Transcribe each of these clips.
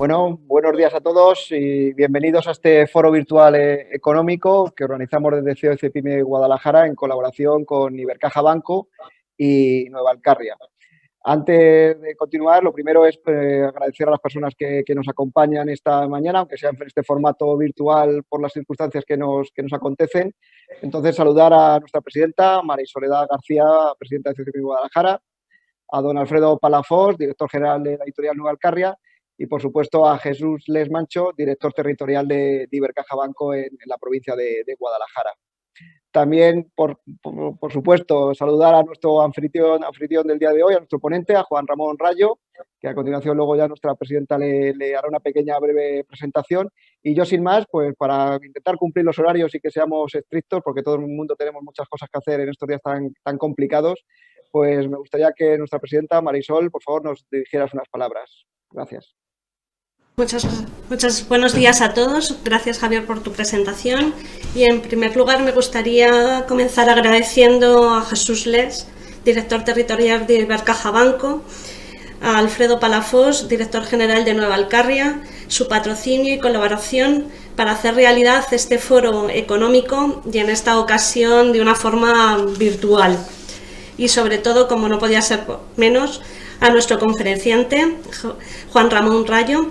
Bueno, buenos días a todos y bienvenidos a este foro virtual económico que organizamos desde COEC Pyme Guadalajara en colaboración con Ibercaja Banco y Nueva Alcarria. Antes de continuar, lo primero es agradecer a las personas que nos acompañan esta mañana, aunque sea en este formato virtual por las circunstancias que nos acontecen. Entonces, saludar a nuestra presidenta, María Soledad García, presidenta de COEC Pyme Guadalajara, a don Alfredo Palafox, director general de la editorial Nueva Alcarria, y, por supuesto, a Jesús Les Mancho, director territorial de Ibercaja Banco en la provincia de Guadalajara. También, por supuesto, saludar a nuestro anfitrión del día de hoy, a nuestro ponente, a Juan Ramón Rayo, que a continuación luego ya nuestra presidenta le hará una pequeña breve presentación. Y yo, sin más, pues para intentar cumplir los horarios y que seamos estrictos, porque todo el mundo tenemos muchas cosas que hacer en estos días tan complicados, pues me gustaría que nuestra presidenta, Marisol, por favor, nos dirigieras unas palabras. Gracias. Muchos buenos días a todos. Gracias, Javier, por tu presentación. Y en primer lugar me gustaría comenzar agradeciendo a Jesús Les, director territorial de Ibercaja Banco, a Alfredo Palafox, director general de Nueva Alcarria, su patrocinio y colaboración para hacer realidad este foro económico y en esta ocasión de una forma virtual. Y sobre todo, como no podía ser menos, a nuestro conferenciante, Juan Ramón Rayo,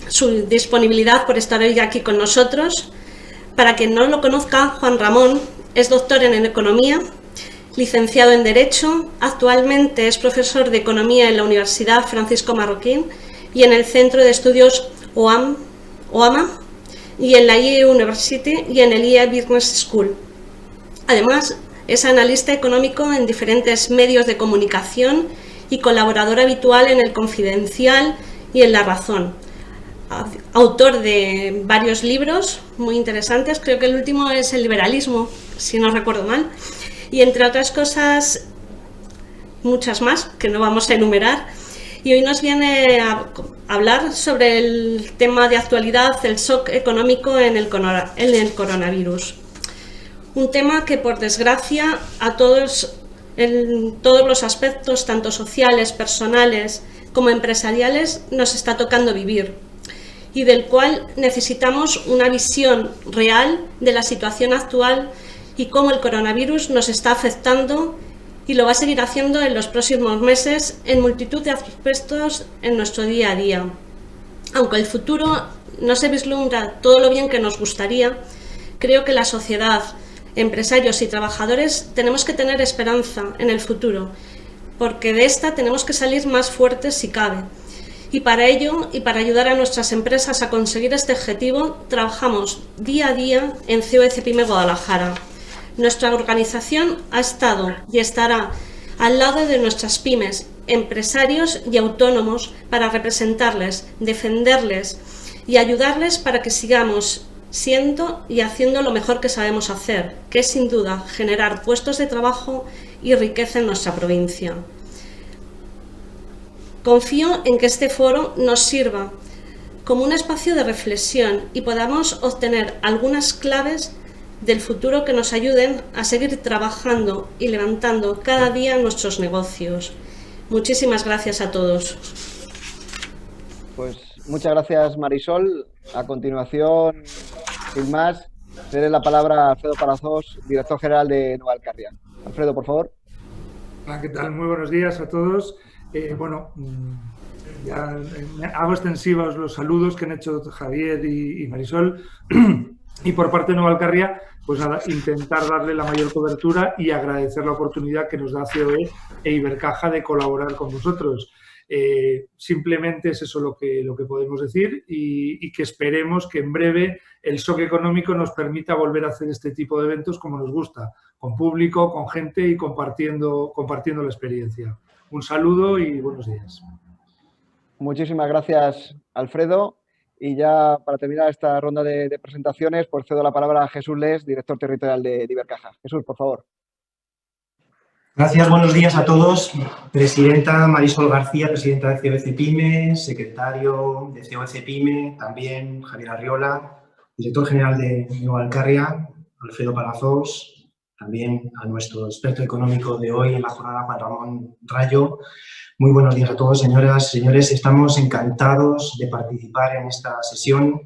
su disponibilidad por estar hoy aquí con nosotros. Para quien no lo conozca, Juan Ramón es doctor en Economía, licenciado en Derecho, actualmente es profesor de Economía en la Universidad Francisco Marroquín y en el Centro de Estudios OAMA y en la IE University y en el IE Business School. Además, es analista económico en diferentes medios de comunicación y colaborador habitual en El Confidencial y en La Razón. Autor de varios libros muy interesantes, creo que el último es El liberalismo, si no recuerdo mal, y entre otras cosas muchas más que no vamos a enumerar. Y hoy nos viene a hablar sobre el tema de actualidad, el shock económico en el coronavirus. Un tema que, por desgracia, a todos, en todos los aspectos, tanto sociales, personales como empresariales, nos está tocando vivir, y del cual necesitamos una visión real de la situación actual y cómo el coronavirus nos está afectando y lo va a seguir haciendo en los próximos meses en multitud de aspectos en nuestro día a día. Aunque el futuro no se vislumbra todo lo bien que nos gustaría, creo que la sociedad, empresarios y trabajadores tenemos que tener esperanza en el futuro, porque de esta tenemos que salir más fuertes si cabe. Y para ello, y para ayudar a nuestras empresas a conseguir este objetivo, trabajamos día a día en COEC Pyme Guadalajara. Nuestra organización ha estado y estará al lado de nuestras pymes, empresarios y autónomos para representarles, defenderles y ayudarles para que sigamos siendo y haciendo lo mejor que sabemos hacer, que es sin duda generar puestos de trabajo y riqueza en nuestra provincia. Confío en que este foro nos sirva como un espacio de reflexión y podamos obtener algunas claves del futuro que nos ayuden a seguir trabajando y levantando cada día nuestros negocios. Muchísimas gracias a todos. Pues muchas gracias, Marisol. A continuación, sin más, cede la palabra a Alfredo Palafox, director general de Nueva Alcarria. Alfredo, por favor. Hola, ¿qué tal? Muy buenos días a todos. Ya hago extensivos los saludos que han hecho Javier y Marisol. Y por parte de Nueva Alcarria, pues nada, intentar darle la mayor cobertura y agradecer la oportunidad que nos da COE e Ibercaja de colaborar con nosotros. Simplemente es eso lo que podemos decir y que esperemos que en breve el shock económico nos permita volver a hacer este tipo de eventos como nos gusta, con público, con gente y compartiendo la experiencia. Un saludo y buenos días. Muchísimas gracias, Alfredo. Y ya para terminar esta ronda de presentaciones, pues cedo la palabra a Jesús Les, director territorial de Ibercaja. Jesús, por favor. Gracias, buenos días a todos. Presidenta Marisol García, presidenta de COEC Pyme, secretario de COEC Pyme, también Javier Arriola, director general de Nueva Alcarria, Alfredo Palafox, también a nuestro experto económico de hoy en la jornada, Juan Ramón Rayo. Muy buenos días a todos, señoras y señores. Estamos encantados de participar en esta sesión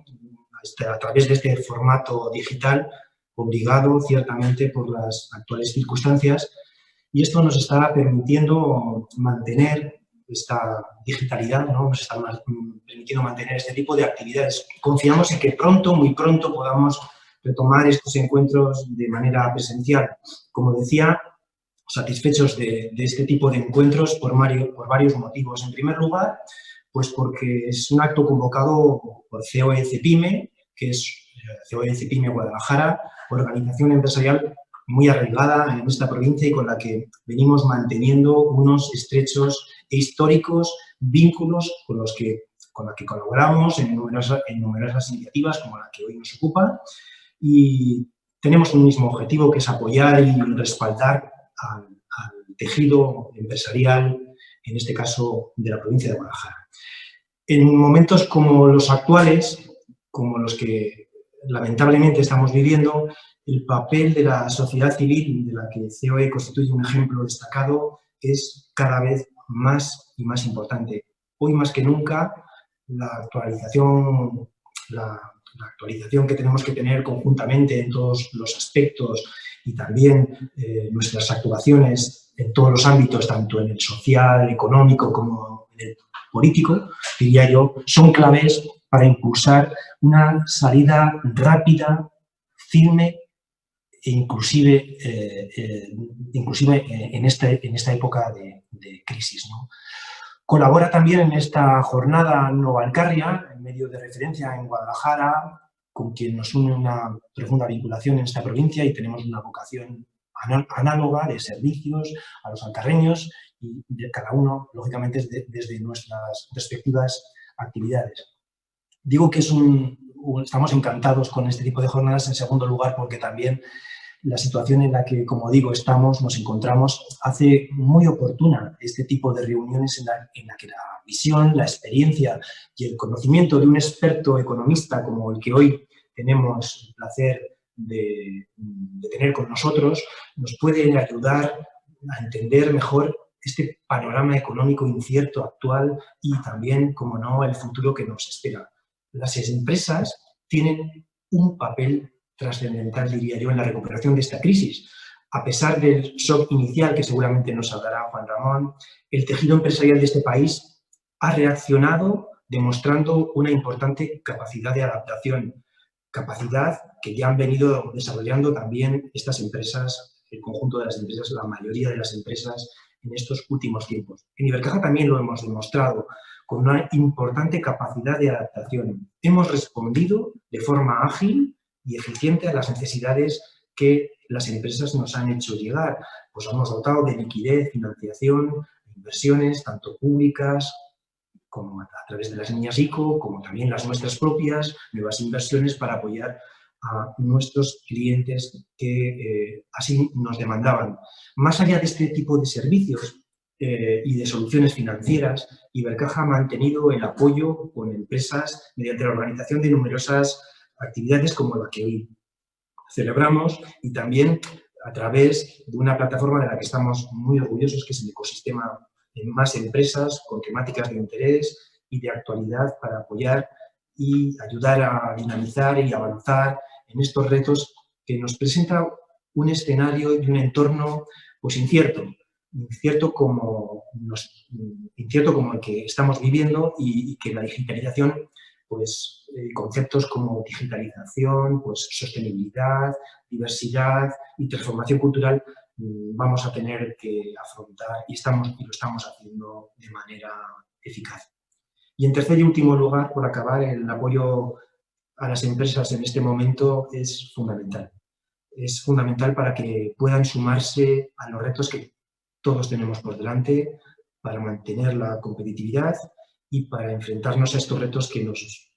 a través de este formato digital, obligado ciertamente por las actuales circunstancias, y esto nos está permitiendo mantener esta digitalidad, ¿no? Nos está permitiendo mantener este tipo de actividades. Confiamos en que pronto, muy pronto, podamos retomar estos encuentros de manera presencial. Como decía, satisfechos de este tipo de encuentros por varios motivos. En primer lugar, pues porque es un acto convocado por COE-CEPIME, que es COE-CEPIME Guadalajara, organización empresarial muy arraigada en esta provincia y con la que venimos manteniendo unos estrechos e históricos vínculos con la que colaboramos en numerosas iniciativas como la que hoy nos ocupa, y tenemos un mismo objetivo, que es apoyar y respaldar al tejido empresarial, en este caso de la provincia de Guadalajara. En momentos como los actuales, como los que lamentablemente estamos viviendo, el papel de la sociedad civil, de la que COE constituye un ejemplo destacado, es cada vez más y más importante. Hoy más que nunca, la actualización que tenemos que tener conjuntamente en todos los aspectos y también nuestras actuaciones en todos los ámbitos, tanto en el social, económico como en el político, diría yo, son claves para impulsar una salida rápida, firme e inclusive en esta época de crisis, ¿no? Colabora también en esta jornada Nova Alcarria, en medio de referencia en Guadalajara, con quien nos une una profunda vinculación en esta provincia y tenemos una vocación análoga de servicios a los alcarreños y de cada uno, lógicamente, desde nuestras respectivas actividades. Digo que estamos encantados con este tipo de jornadas, en segundo lugar, porque también la situación en la que, como digo, nos encontramos, hace muy oportuna este tipo de reuniones en la que la visión, la experiencia y el conocimiento de un experto economista como el que hoy tenemos el placer de tener con nosotros, nos puede ayudar a entender mejor este panorama económico incierto actual y también, como no, el futuro que nos espera. Las empresas tienen un papel trascendental, diría yo, en la recuperación de esta crisis. A pesar del shock inicial, que seguramente nos hablará Juan Ramón, el tejido empresarial de este país ha reaccionado demostrando una importante capacidad de adaptación, capacidad que ya han venido desarrollando también estas empresas, el conjunto de las empresas, la mayoría de las empresas en estos últimos tiempos. En Ibercaja también lo hemos demostrado, con una importante capacidad de adaptación. Hemos respondido de forma ágil y eficiente a las necesidades que las empresas nos han hecho llegar. Pues hemos dotado de liquidez, financiación, inversiones, tanto públicas como a través de las líneas ICO, como también las nuestras propias, nuevas inversiones para apoyar a nuestros clientes que así nos demandaban. Más allá de este tipo de servicios y de soluciones financieras, Ibercaja ha mantenido el apoyo con empresas mediante la organización de numerosas actividades como la que hoy celebramos y también a través de una plataforma de la que estamos muy orgullosos, que es el ecosistema en más empresas con temáticas de interés y de actualidad para apoyar y ayudar a dinamizar y avanzar en estos retos que nos presenta un escenario y un entorno pues incierto como el que estamos viviendo y que la digitalización, pues conceptos como digitalización, pues sostenibilidad, diversidad y transformación cultural vamos a tener que afrontar y lo estamos haciendo de manera eficaz. Y en tercer y último lugar, por acabar, el apoyo a las empresas en este momento es fundamental. Es fundamental para que puedan sumarse a los retos que todos tenemos por delante, para mantener la competitividad y para enfrentarnos a estos retos que nos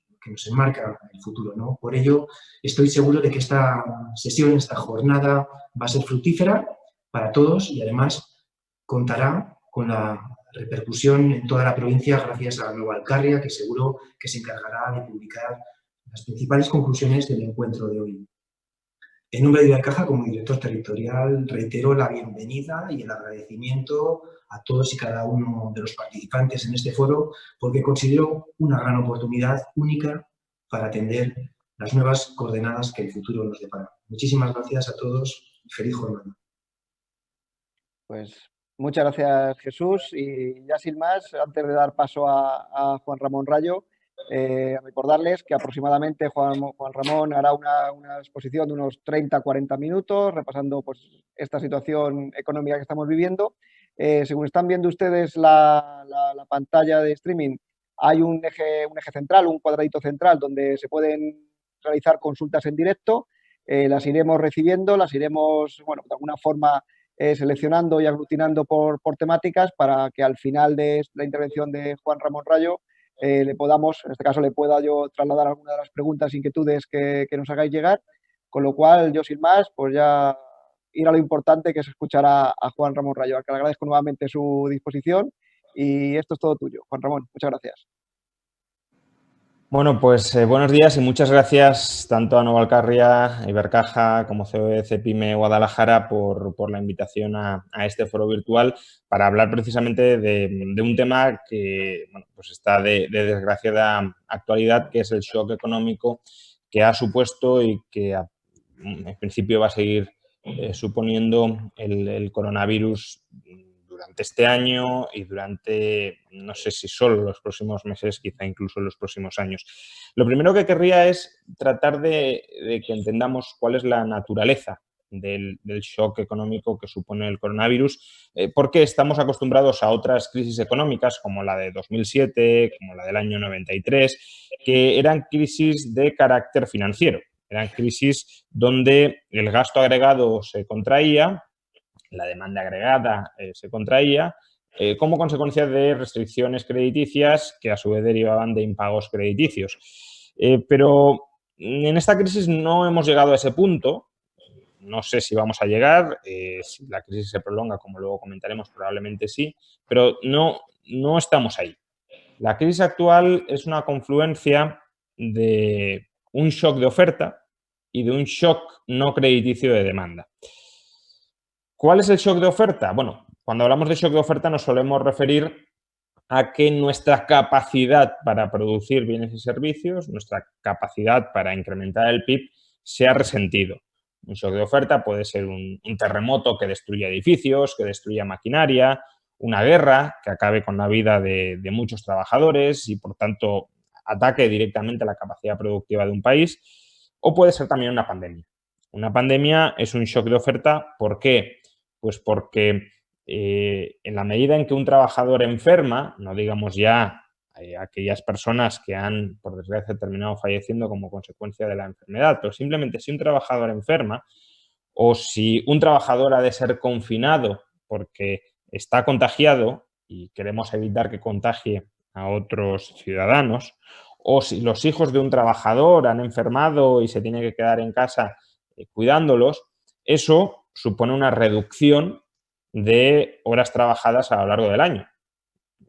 enmarca el futuro, ¿no? Por ello, estoy seguro de que esta sesión, esta jornada, va a ser fructífera para todos y además contará con la repercusión en toda la provincia gracias a Nova Alcarria, que seguro que se encargará de publicar las principales conclusiones del encuentro de hoy. En nombre de Ibercaja, como director territorial, reitero la bienvenida y el agradecimiento a todos y cada uno de los participantes en este foro, porque considero una gran oportunidad única para atender las nuevas coordenadas que el futuro nos depara. Muchísimas gracias a todos y feliz jornada. Pues muchas gracias, Jesús. Y ya sin más, antes de dar paso a Juan Ramón Rayo, recordarles que aproximadamente Juan Ramón hará una exposición de unos 30-40 minutos, repasando pues, esta situación económica que estamos viviendo. Según están viendo ustedes la pantalla de streaming, hay un eje central, un cuadradito central, donde se pueden realizar consultas en directo. Las iremos recibiendo, las iremos, bueno, de alguna forma seleccionando y aglutinando por temáticas para que al final de la intervención de Juan Ramón Rayo le podamos, en este caso le pueda yo trasladar alguna de las preguntas, inquietudes que nos hagáis llegar, con lo cual yo sin más, pues ya ir a lo importante que es escuchar a Juan Ramón Rayo, al que le agradezco nuevamente su disposición y esto es todo tuyo. Juan Ramón, muchas gracias. Bueno, pues buenos días y muchas gracias tanto a Novalcarria, Ibercaja como CEPIME Guadalajara por la invitación a este foro virtual para hablar precisamente de un tema que bueno, pues está de desgraciada actualidad, que es el shock económico que ha supuesto y que en principio va a seguir suponiendo el coronavirus durante este año y durante, no sé si solo los próximos meses, quizá incluso los próximos años. Lo primero que querría es tratar de que entendamos cuál es la naturaleza del shock económico que supone el coronavirus, porque estamos acostumbrados a otras crisis económicas como la de 2007, como la del año 93, que eran crisis de carácter financiero. Eran crisis donde el gasto agregado se contraía, la demanda agregada se contraía como consecuencia de restricciones crediticias que a su vez derivaban de impagos crediticios. Pero en esta crisis no hemos llegado a ese punto. No sé si vamos a llegar, si la crisis se prolonga, como luego comentaremos, probablemente sí, pero no estamos ahí. La crisis actual es una confluencia de un shock de oferta y de un shock no crediticio de demanda. ¿Cuál es el shock de oferta? Bueno, cuando hablamos de shock de oferta nos solemos referir a que nuestra capacidad para producir bienes y servicios, nuestra capacidad para incrementar el PIB, se ha resentido. Un shock de oferta puede ser un terremoto que destruya edificios, que destruya maquinaria, una guerra que acabe con la vida de muchos trabajadores y, por tanto, ataque directamente a la capacidad productiva de un país, o puede ser también una pandemia. Una pandemia es un shock de oferta, ¿por qué? Pues porque en la medida en que un trabajador enferma, no digamos ya aquellas personas que han, por desgracia, terminado falleciendo como consecuencia de la enfermedad, pero simplemente si un trabajador enferma o si un trabajador ha de ser confinado porque está contagiado y queremos evitar que contagie a otros ciudadanos, o si los hijos de un trabajador han enfermado y se tiene que quedar en casa cuidándolos, eso supone una reducción de horas trabajadas a lo largo del año.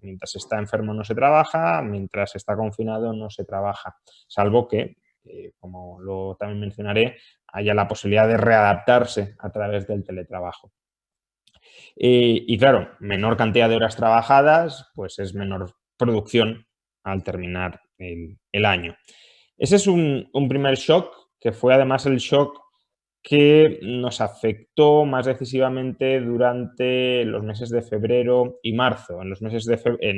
Mientras está enfermo no se trabaja, mientras está confinado no se trabaja, salvo que, como luego también mencionaré, haya la posibilidad de readaptarse a través del teletrabajo. Y claro, menor cantidad de horas trabajadas, pues es menor producción al terminar el año. Ese es un primer shock, que fue además el shock que nos afectó más decisivamente durante los meses de febrero y marzo. En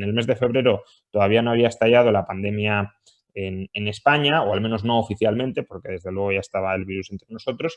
el mes de febrero todavía no había estallado la pandemia en España, o al menos no oficialmente, porque desde luego ya estaba el virus entre nosotros,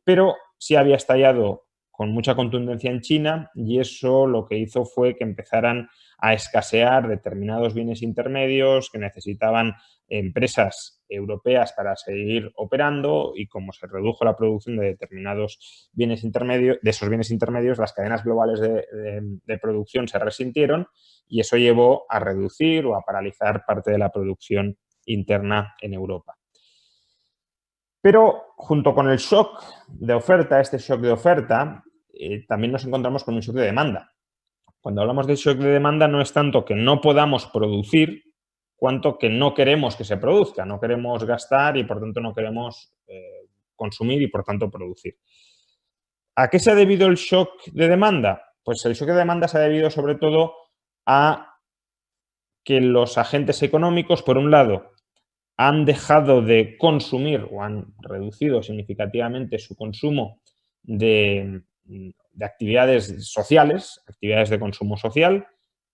pero sí había estallado con mucha contundencia en China, y eso lo que hizo fue que empezaran a escasear determinados bienes intermedios que necesitaban empresas europeas para seguir operando, y como se redujo la producción de determinados bienes intermedios, de esos bienes intermedios, las cadenas globales de producción se resintieron, y eso llevó a reducir o a paralizar parte de la producción interna en Europa. Pero junto con el shock de oferta, este shock de oferta, también nos encontramos con un shock de demanda. Cuando hablamos de shock de demanda no es tanto que no podamos producir, cuanto que no queremos que se produzca, no queremos gastar y por tanto no queremos consumir y, por tanto, producir. ¿A qué se ha debido el shock de demanda? Pues el shock de demanda se ha debido sobre todo a que los agentes económicos, por un lado, han dejado de consumir o han reducido significativamente su consumo de actividades sociales, actividades de consumo social,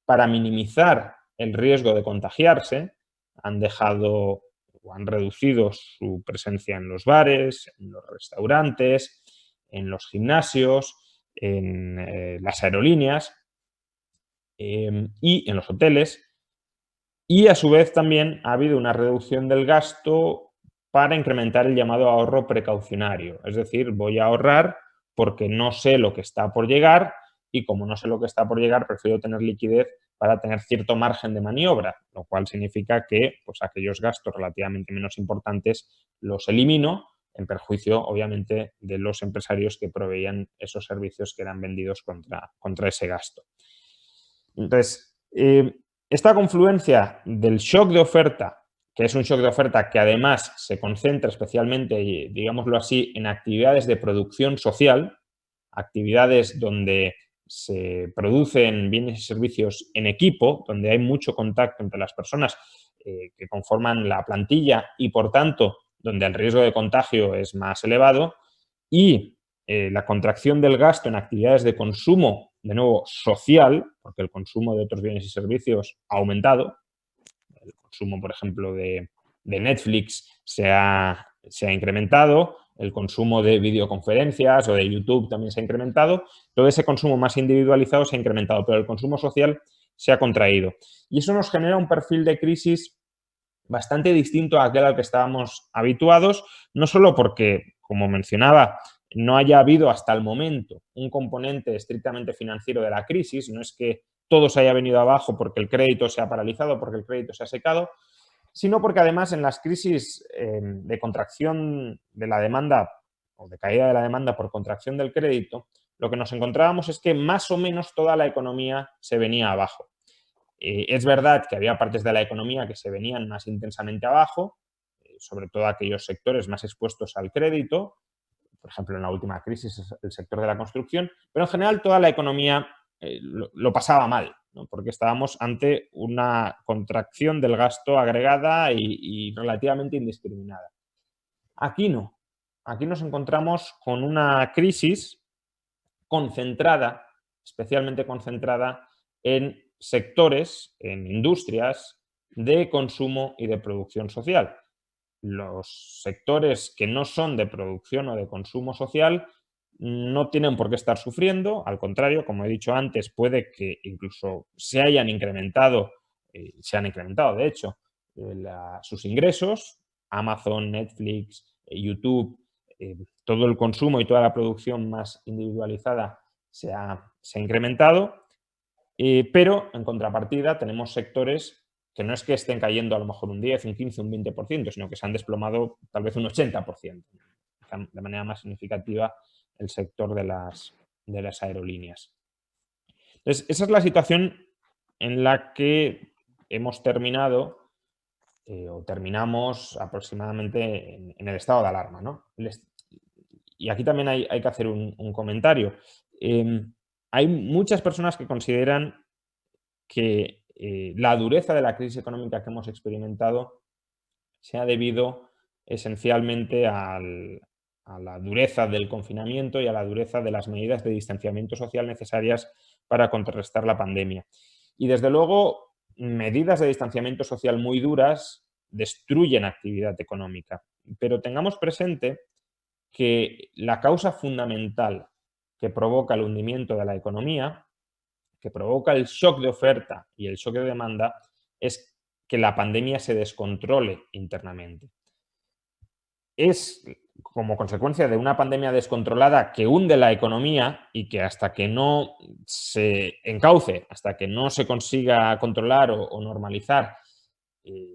para minimizar el riesgo de contagiarse. Han dejado o han reducido su presencia en los bares, en los restaurantes, en los gimnasios, en las aerolíneas y en los hoteles. Y, a su vez, también ha habido una reducción del gasto para incrementar el llamado ahorro precaucionario. Es decir, voy a ahorrar porque no sé lo que está por llegar y, como no sé lo que está por llegar, prefiero tener liquidez para tener cierto margen de maniobra, lo cual significa que pues, aquellos gastos relativamente menos importantes los elimino, en perjuicio, obviamente, de los empresarios que proveían esos servicios que eran vendidos contra ese gasto. Entonces, esta confluencia del shock de oferta, que es un shock de oferta que además se concentra especialmente, digámoslo así, en actividades de producción social, actividades donde se producen bienes y servicios en equipo, donde hay mucho contacto entre las personas que conforman la plantilla y, por tanto, donde el riesgo de contagio es más elevado, y la contracción del gasto en actividades de consumo, de nuevo, social, porque el consumo de otros bienes y servicios ha aumentado. El consumo, por ejemplo, de Netflix se ha incrementado, el consumo de videoconferencias o de YouTube también se ha incrementado. Todo ese consumo más individualizado se ha incrementado, pero el consumo social se ha contraído. Y eso nos genera un perfil de crisis bastante distinto a aquel al que estábamos habituados, no solo porque, como mencionaba, no haya habido hasta el momento un componente estrictamente financiero de la crisis, no es que todo se haya venido abajo porque el crédito se ha paralizado, porque el crédito se ha secado, sino porque además en las crisis de contracción de la demanda o de caída de la demanda por contracción del crédito, lo que nos encontrábamos es que más o menos toda la economía se venía abajo. Es verdad que había partes de la economía que se venían más intensamente abajo, sobre todo aquellos sectores más expuestos al crédito, por ejemplo, en la última crisis el sector de la construcción, pero en general toda la economía lo pasaba mal, ¿no? Porque estábamos ante una contracción del gasto agregada y relativamente indiscriminada. Aquí no. Aquí nos encontramos con una crisis concentrada, especialmente concentrada en sectores, en industrias de consumo y de producción social. Los sectores que no son de producción o de consumo social no tienen por qué estar sufriendo, al contrario, como he dicho antes, puede que incluso se han incrementado de hecho, sus ingresos. Amazon, Netflix, YouTube, todo el consumo y toda la producción más individualizada se ha incrementado, pero en contrapartida tenemos sectores que no es que estén cayendo a lo mejor un 10, un 15, un 20%, sino que se han desplomado tal vez un 80%, de manera más significativa el sector de las aerolíneas. Entonces, esa es la situación en la que hemos terminado o terminamos aproximadamente en el estado de alarma, ¿no? Y aquí también hay que hacer un comentario. Hay muchas personas que consideran que la dureza de la crisis económica que hemos experimentado se ha debido esencialmente a la dureza del confinamiento y a la dureza de las medidas de distanciamiento social necesarias para contrarrestar la pandemia. Y, desde luego, medidas de distanciamiento social muy duras destruyen actividad económica. Pero tengamos presente que la causa fundamental que provoca el hundimiento de la economía, que provoca el shock de oferta y el shock de demanda, es que la pandemia se descontrole internamente. Es como consecuencia de una pandemia descontrolada que hunde la economía y que, hasta que no se encauce, hasta que no se consiga controlar o normalizar,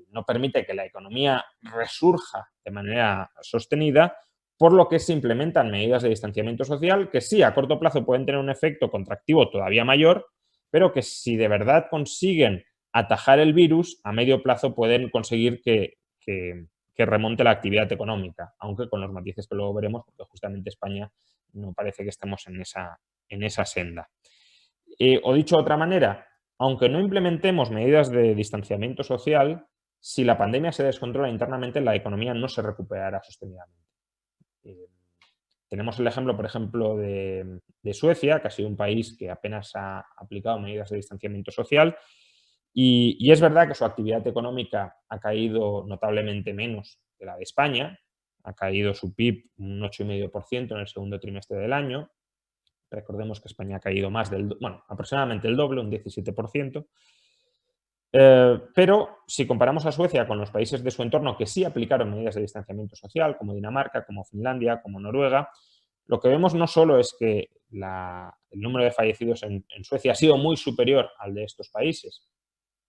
no permite que la economía resurja de manera sostenida, por lo que se implementan medidas de distanciamiento social que sí, a corto plazo pueden tener un efecto contractivo todavía mayor, pero que, si de verdad consiguen atajar el virus, a medio plazo pueden conseguir que que remonte la actividad económica, aunque con los matices que luego veremos, porque justamente España no parece que estemos en esa senda. O dicho de otra manera, aunque no implementemos medidas de distanciamiento social, si la pandemia se descontrola internamente, la economía no se recuperará sostenidamente. Tenemos el ejemplo, por ejemplo, de Suecia, que ha sido un país que apenas ha aplicado medidas de distanciamiento social, y es verdad que su actividad económica ha caído notablemente menos que la de España. Ha caído su PIB un 8,5% en el segundo trimestre del año. Recordemos que España ha caído aproximadamente el doble, un 17%. Pero si comparamos a Suecia con los países de su entorno que sí aplicaron medidas de distanciamiento social, como Dinamarca, como Finlandia, como Noruega, lo que vemos no solo es que el número de fallecidos en Suecia ha sido muy superior al de estos países,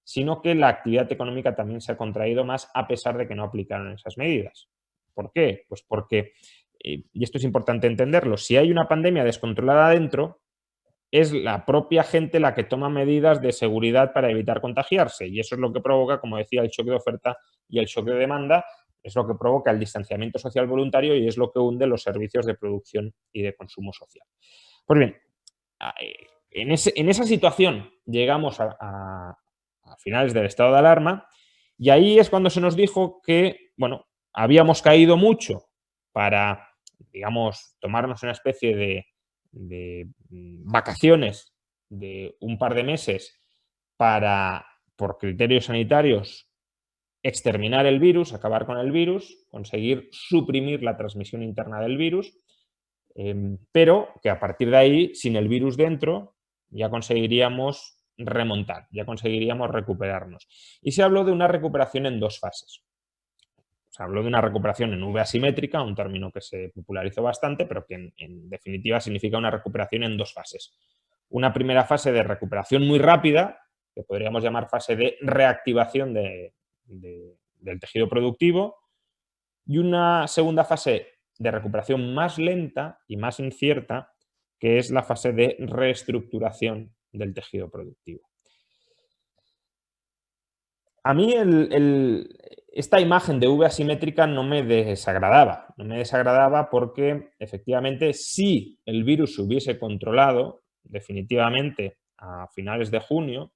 sino que la actividad económica también se ha contraído más a pesar de que no aplicaron esas medidas. ¿Por qué? Pues porque, y esto es importante entenderlo, si hay una pandemia descontrolada dentro, es la propia gente la que toma medidas de seguridad para evitar contagiarse, y eso es lo que provoca, como decía, el shock de oferta y el shock de demanda, es lo que provoca el distanciamiento social voluntario y es lo que hunde los servicios de producción y de consumo social. Pues bien, en esa situación llegamos a finales del estado de alarma, y ahí es cuando se nos dijo que, bueno, habíamos caído mucho para, digamos, tomarnos una especie de vacaciones de un par de meses para, por criterios sanitarios, exterminar el virus, acabar con el virus, conseguir suprimir la transmisión interna del virus, pero que a partir de ahí, sin el virus dentro, ya conseguiríamos remontar, ya conseguiríamos recuperarnos. Y se habló de una recuperación en dos fases. Se habló de una recuperación en V asimétrica, un término que se popularizó bastante, pero que en definitiva significa una recuperación en dos fases. Una primera fase de recuperación muy rápida, que podríamos llamar fase de reactivación del tejido productivo, y una segunda fase de recuperación más lenta y más incierta, que es la fase de reestructuración del tejido productivo. A mí esta imagen de V asimétrica no me desagradaba. No me desagradaba porque, efectivamente, si el virus se hubiese controlado definitivamente a finales de junio,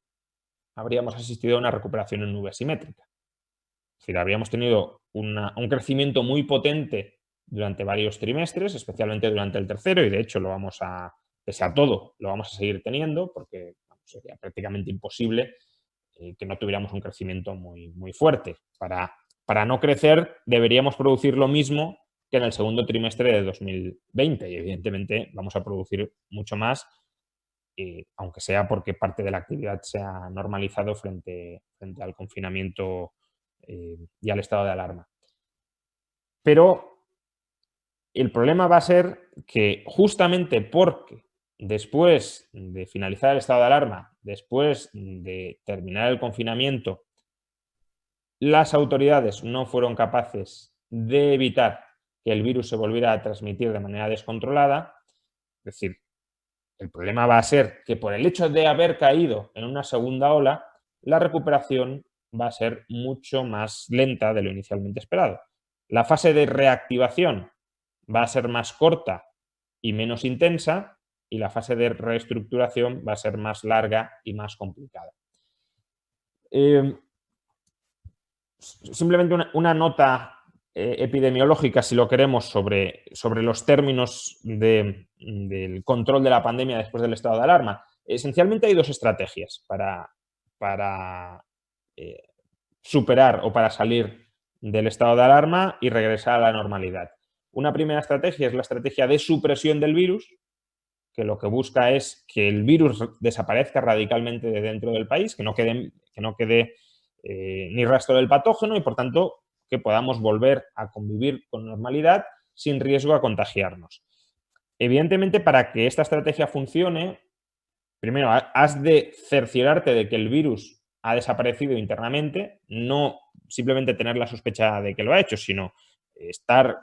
habríamos asistido a una recuperación en V asimétrica. Es decir, habríamos tenido un crecimiento muy potente durante varios trimestres, especialmente durante el tercero, y de hecho pese a todo, lo vamos a seguir teniendo porque sería prácticamente imposible que no tuviéramos un crecimiento muy, muy fuerte. Para no crecer deberíamos producir lo mismo que en el segundo trimestre de 2020 y evidentemente vamos a producir mucho más, aunque sea porque parte de la actividad se ha normalizado frente al confinamiento y al estado de alarma. Pero el problema va a ser que justamente porque después de finalizar el estado de alarma, después de terminar el confinamiento, las autoridades no fueron capaces de evitar que el virus se volviera a transmitir de manera descontrolada. Es decir, el problema va a ser que por el hecho de haber caído en una segunda ola, la recuperación va a ser mucho más lenta de lo inicialmente esperado. La fase de reactivación va a ser más corta y menos intensa, y la fase de reestructuración va a ser más larga y más complicada. Simplemente una nota epidemiológica, si lo queremos, sobre los términos del control de la pandemia después del estado de alarma. Esencialmente hay dos estrategias para superar o para salir del estado de alarma y regresar a la normalidad. Una primera estrategia es la estrategia de supresión del virus, que lo que busca es que el virus desaparezca radicalmente de dentro del país, que no quede ni rastro del patógeno y, por tanto, que podamos volver a convivir con normalidad sin riesgo a contagiarnos. Evidentemente, para que esta estrategia funcione, primero has de cerciorarte de que el virus ha desaparecido internamente, no simplemente tener la sospecha de que lo ha hecho, sino estar,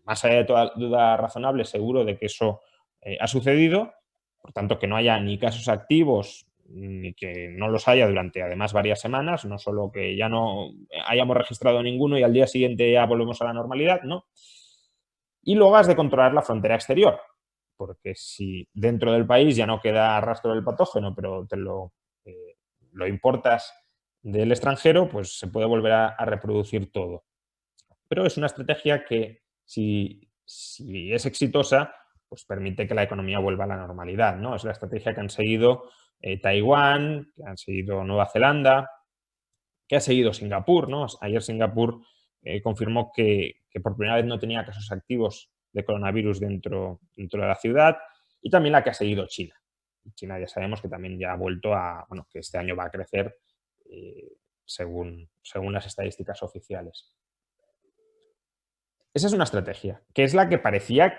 más allá de toda duda razonable, seguro de que eso ha sucedido, por tanto, que no haya ni casos activos ni que no los haya durante además varias semanas, no solo que ya no hayamos registrado ninguno y al día siguiente ya volvemos a la normalidad, ¿no? Y luego has de controlar la frontera exterior, porque si dentro del país ya no queda rastro del patógeno, pero te lo importas del extranjero, pues se puede volver a reproducir todo. Pero es una estrategia que, si es exitosa, pues permite que la economía vuelva a la normalidad, ¿no? Es la estrategia que han seguido Taiwán, que han seguido Nueva Zelanda, que ha seguido Singapur, ¿no? Ayer Singapur confirmó que por primera vez no tenía casos activos de coronavirus dentro de la ciudad, y también la que ha seguido China. China ya sabemos que también ya ha vuelto bueno, que este año va a crecer según las estadísticas oficiales. Esa es una estrategia, que es la que parecía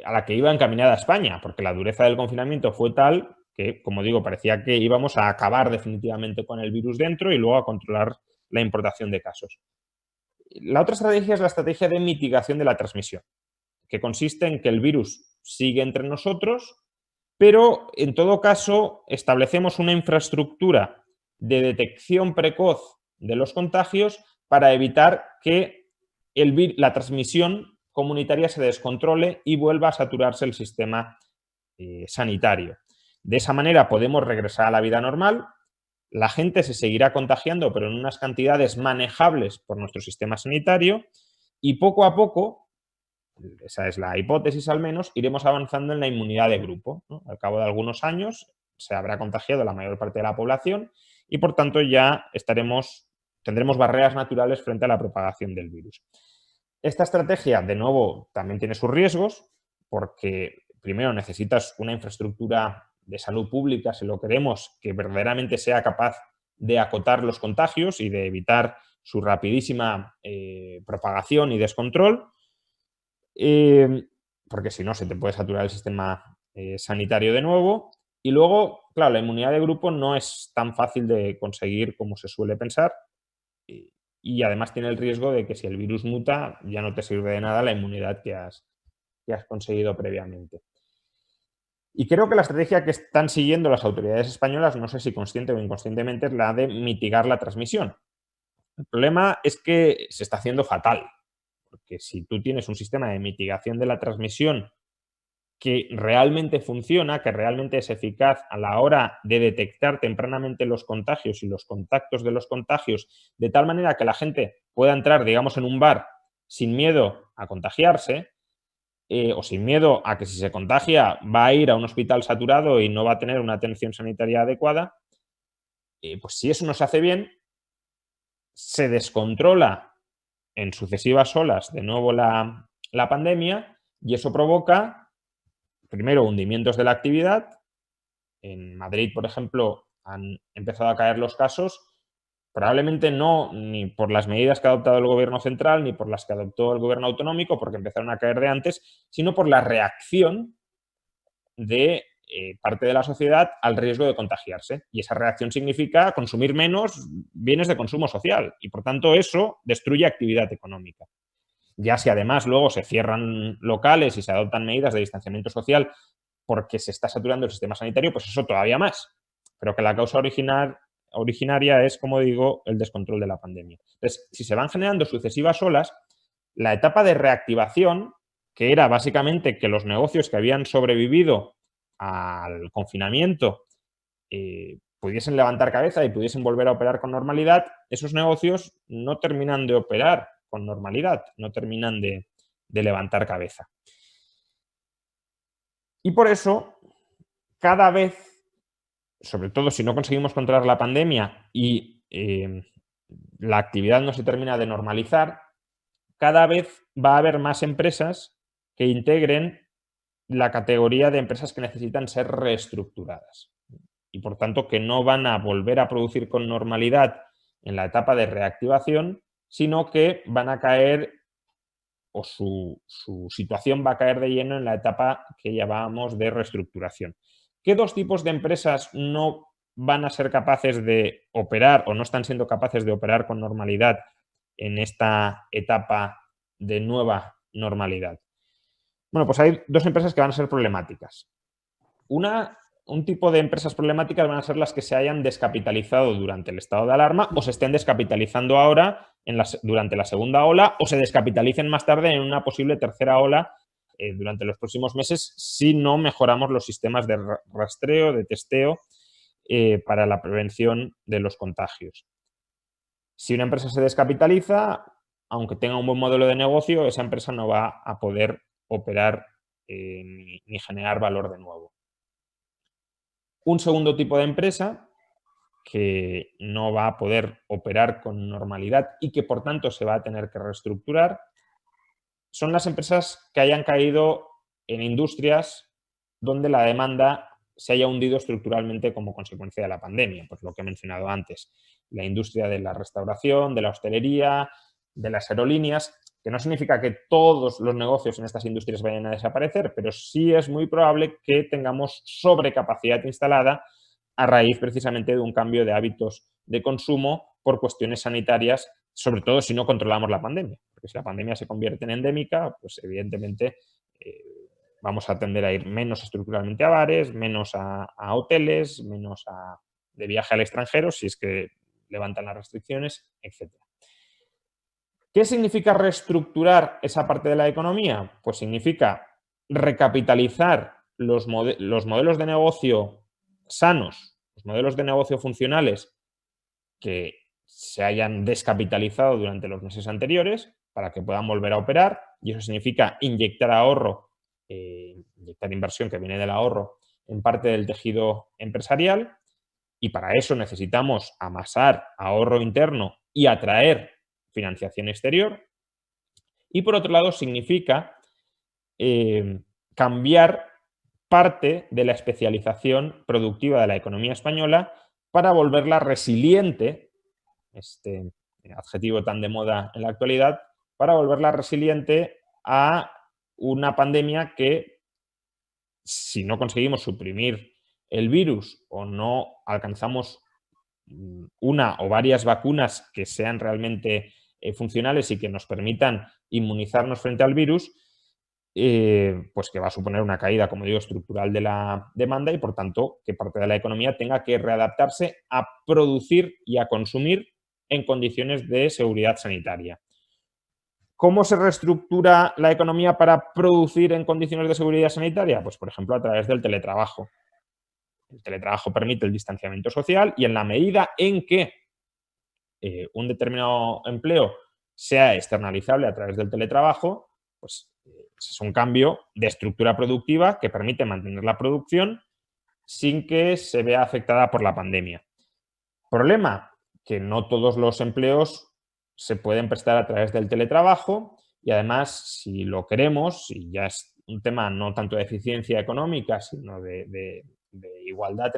a la que iba encaminada España, porque la dureza del confinamiento fue tal que, como digo, parecía que íbamos a acabar definitivamente con el virus dentro y luego a controlar la importación de casos. La otra estrategia es la estrategia de mitigación de la transmisión, que consiste en que el virus sigue entre nosotros, pero en todo caso establecemos una infraestructura de detección precoz de los contagios para evitar que la transmisión comunitaria se descontrole y vuelva a saturarse el sistema sanitario. De esa manera podemos regresar a la vida normal, la gente se seguirá contagiando, pero en unas cantidades manejables por nuestro sistema sanitario, y poco a poco, esa es la hipótesis al menos, iremos avanzando en la inmunidad de grupo, ¿no? Al cabo de algunos años se habrá contagiado la mayor parte de la población y, por tanto, ya tendremos barreras naturales frente a la propagación del virus. Esta estrategia, de nuevo, también tiene sus riesgos, porque primero necesitas una infraestructura de salud pública, si lo queremos, que verdaderamente sea capaz de acotar los contagios y de evitar su rapidísima propagación y descontrol, porque si no se te puede saturar el sistema sanitario de nuevo. Y luego, claro, la inmunidad de grupo no es tan fácil de conseguir como se suele pensar, y además tiene el riesgo de que si el virus muta ya no te sirve de nada la inmunidad que has conseguido previamente. Y creo que la estrategia que están siguiendo las autoridades españolas, no sé si consciente o inconscientemente, es la de mitigar la transmisión. El problema es que se está haciendo fatal, porque si tú tienes un sistema de mitigación de la transmisión que realmente funciona, que realmente es eficaz a la hora de detectar tempranamente los contagios y los contactos de los contagios, de tal manera que la gente pueda entrar, digamos, en un bar sin miedo a contagiarse, o sin miedo a que si se contagia va a ir a un hospital saturado y no va a tener una atención sanitaria adecuada, pues si eso no se hace bien, se descontrola en sucesivas olas de nuevo la pandemia, y eso provoca primero hundimientos de la actividad. En Madrid, por ejemplo, han empezado a caer los casos, probablemente no ni por las medidas que ha adoptado el gobierno central ni por las que adoptó el gobierno autonómico, porque empezaron a caer de antes, sino por la reacción de parte de la sociedad al riesgo de contagiarse. Y esa reacción significa consumir menos bienes de consumo social y, por tanto, eso destruye actividad económica. Ya si además luego se cierran locales y se adoptan medidas de distanciamiento social porque se está saturando el sistema sanitario, pues eso todavía más. Pero que la causa originaria es, como digo, el descontrol de la pandemia. Entonces, si se van generando sucesivas olas, la etapa de reactivación, que era básicamente que los negocios que habían sobrevivido al confinamiento pudiesen levantar cabeza y pudiesen volver a operar con normalidad, esos negocios no terminan de operar con normalidad, no terminan de levantar cabeza. Y por eso, cada vez, sobre todo si no conseguimos controlar la pandemia y la actividad no se termina de normalizar, cada vez va a haber más empresas que integren la categoría de empresas que necesitan ser reestructuradas y, por tanto, que no van a volver a producir con normalidad en la etapa de reactivación, sino que van a caer, o su situación va a caer de lleno en la etapa que llamábamos de reestructuración. ¿Qué dos tipos de empresas no van a ser capaces de operar o no están siendo capaces de operar con normalidad en esta etapa de nueva normalidad? Bueno, pues hay dos empresas que van a ser problemáticas. Una un tipo de empresas problemáticas van a ser las que se hayan descapitalizado durante el estado de alarma o se estén descapitalizando ahora durante la segunda ola o se descapitalicen más tarde en una posible tercera ola durante los próximos meses si no mejoramos los sistemas de rastreo, de testeo para la prevención de los contagios. Si una empresa se descapitaliza, aunque tenga un buen modelo de negocio, esa empresa no va a poder operar ni generar valor de nuevo. Un segundo tipo de empresa que no va a poder operar con normalidad y que por tanto se va a tener que reestructurar son las empresas que hayan caído en industrias donde la demanda se haya hundido estructuralmente como consecuencia de la pandemia, pues lo que he mencionado antes, la industria de la restauración, de la hostelería, de las aerolíneas, que no significa que todos los negocios en estas industrias vayan a desaparecer, pero sí es muy probable que tengamos sobrecapacidad instalada a raíz precisamente de un cambio de hábitos de consumo por cuestiones sanitarias, sobre todo si no controlamos la pandemia. Porque si la pandemia se convierte en endémica, pues evidentemente vamos a tender a ir menos estructuralmente a bares, menos a hoteles, menos de viaje al extranjero, si es que levantan las restricciones, etc. ¿Qué significa reestructurar esa parte de la economía? Pues significa recapitalizar los modelos de negocio sanos, los modelos de negocio funcionales que se hayan descapitalizado durante los meses anteriores para que puedan volver a operar, y eso significa inyectar ahorro, inyectar inversión que viene del ahorro en parte del tejido empresarial, y para eso necesitamos amasar ahorro interno y atraer financiación exterior. Y por otro lado significa cambiar parte de la especialización productiva de la economía española para volverla resiliente, este adjetivo tan de moda en la actualidad, para volverla resiliente a una pandemia que, si no conseguimos suprimir el virus o no alcanzamos una o varias vacunas que sean realmente funcionales y que nos permitan inmunizarnos frente al virus, pues que va a suponer una caída, como digo, estructural de la demanda y, por tanto, que parte de la economía tenga que readaptarse a producir y a consumir en condiciones de seguridad sanitaria. ¿Cómo se reestructura la economía para producir en condiciones de seguridad sanitaria? Pues, por ejemplo, a través del teletrabajo. El teletrabajo permite el distanciamiento social y en la medida en que un determinado empleo sea externalizable a través del teletrabajo, pues es un cambio de estructura productiva que permite mantener la producción sin que se vea afectada por la pandemia. Problema, que no todos los empleos se pueden prestar a través del teletrabajo y además, si lo queremos, y ya es un tema no tanto de eficiencia económica, sino de igualdad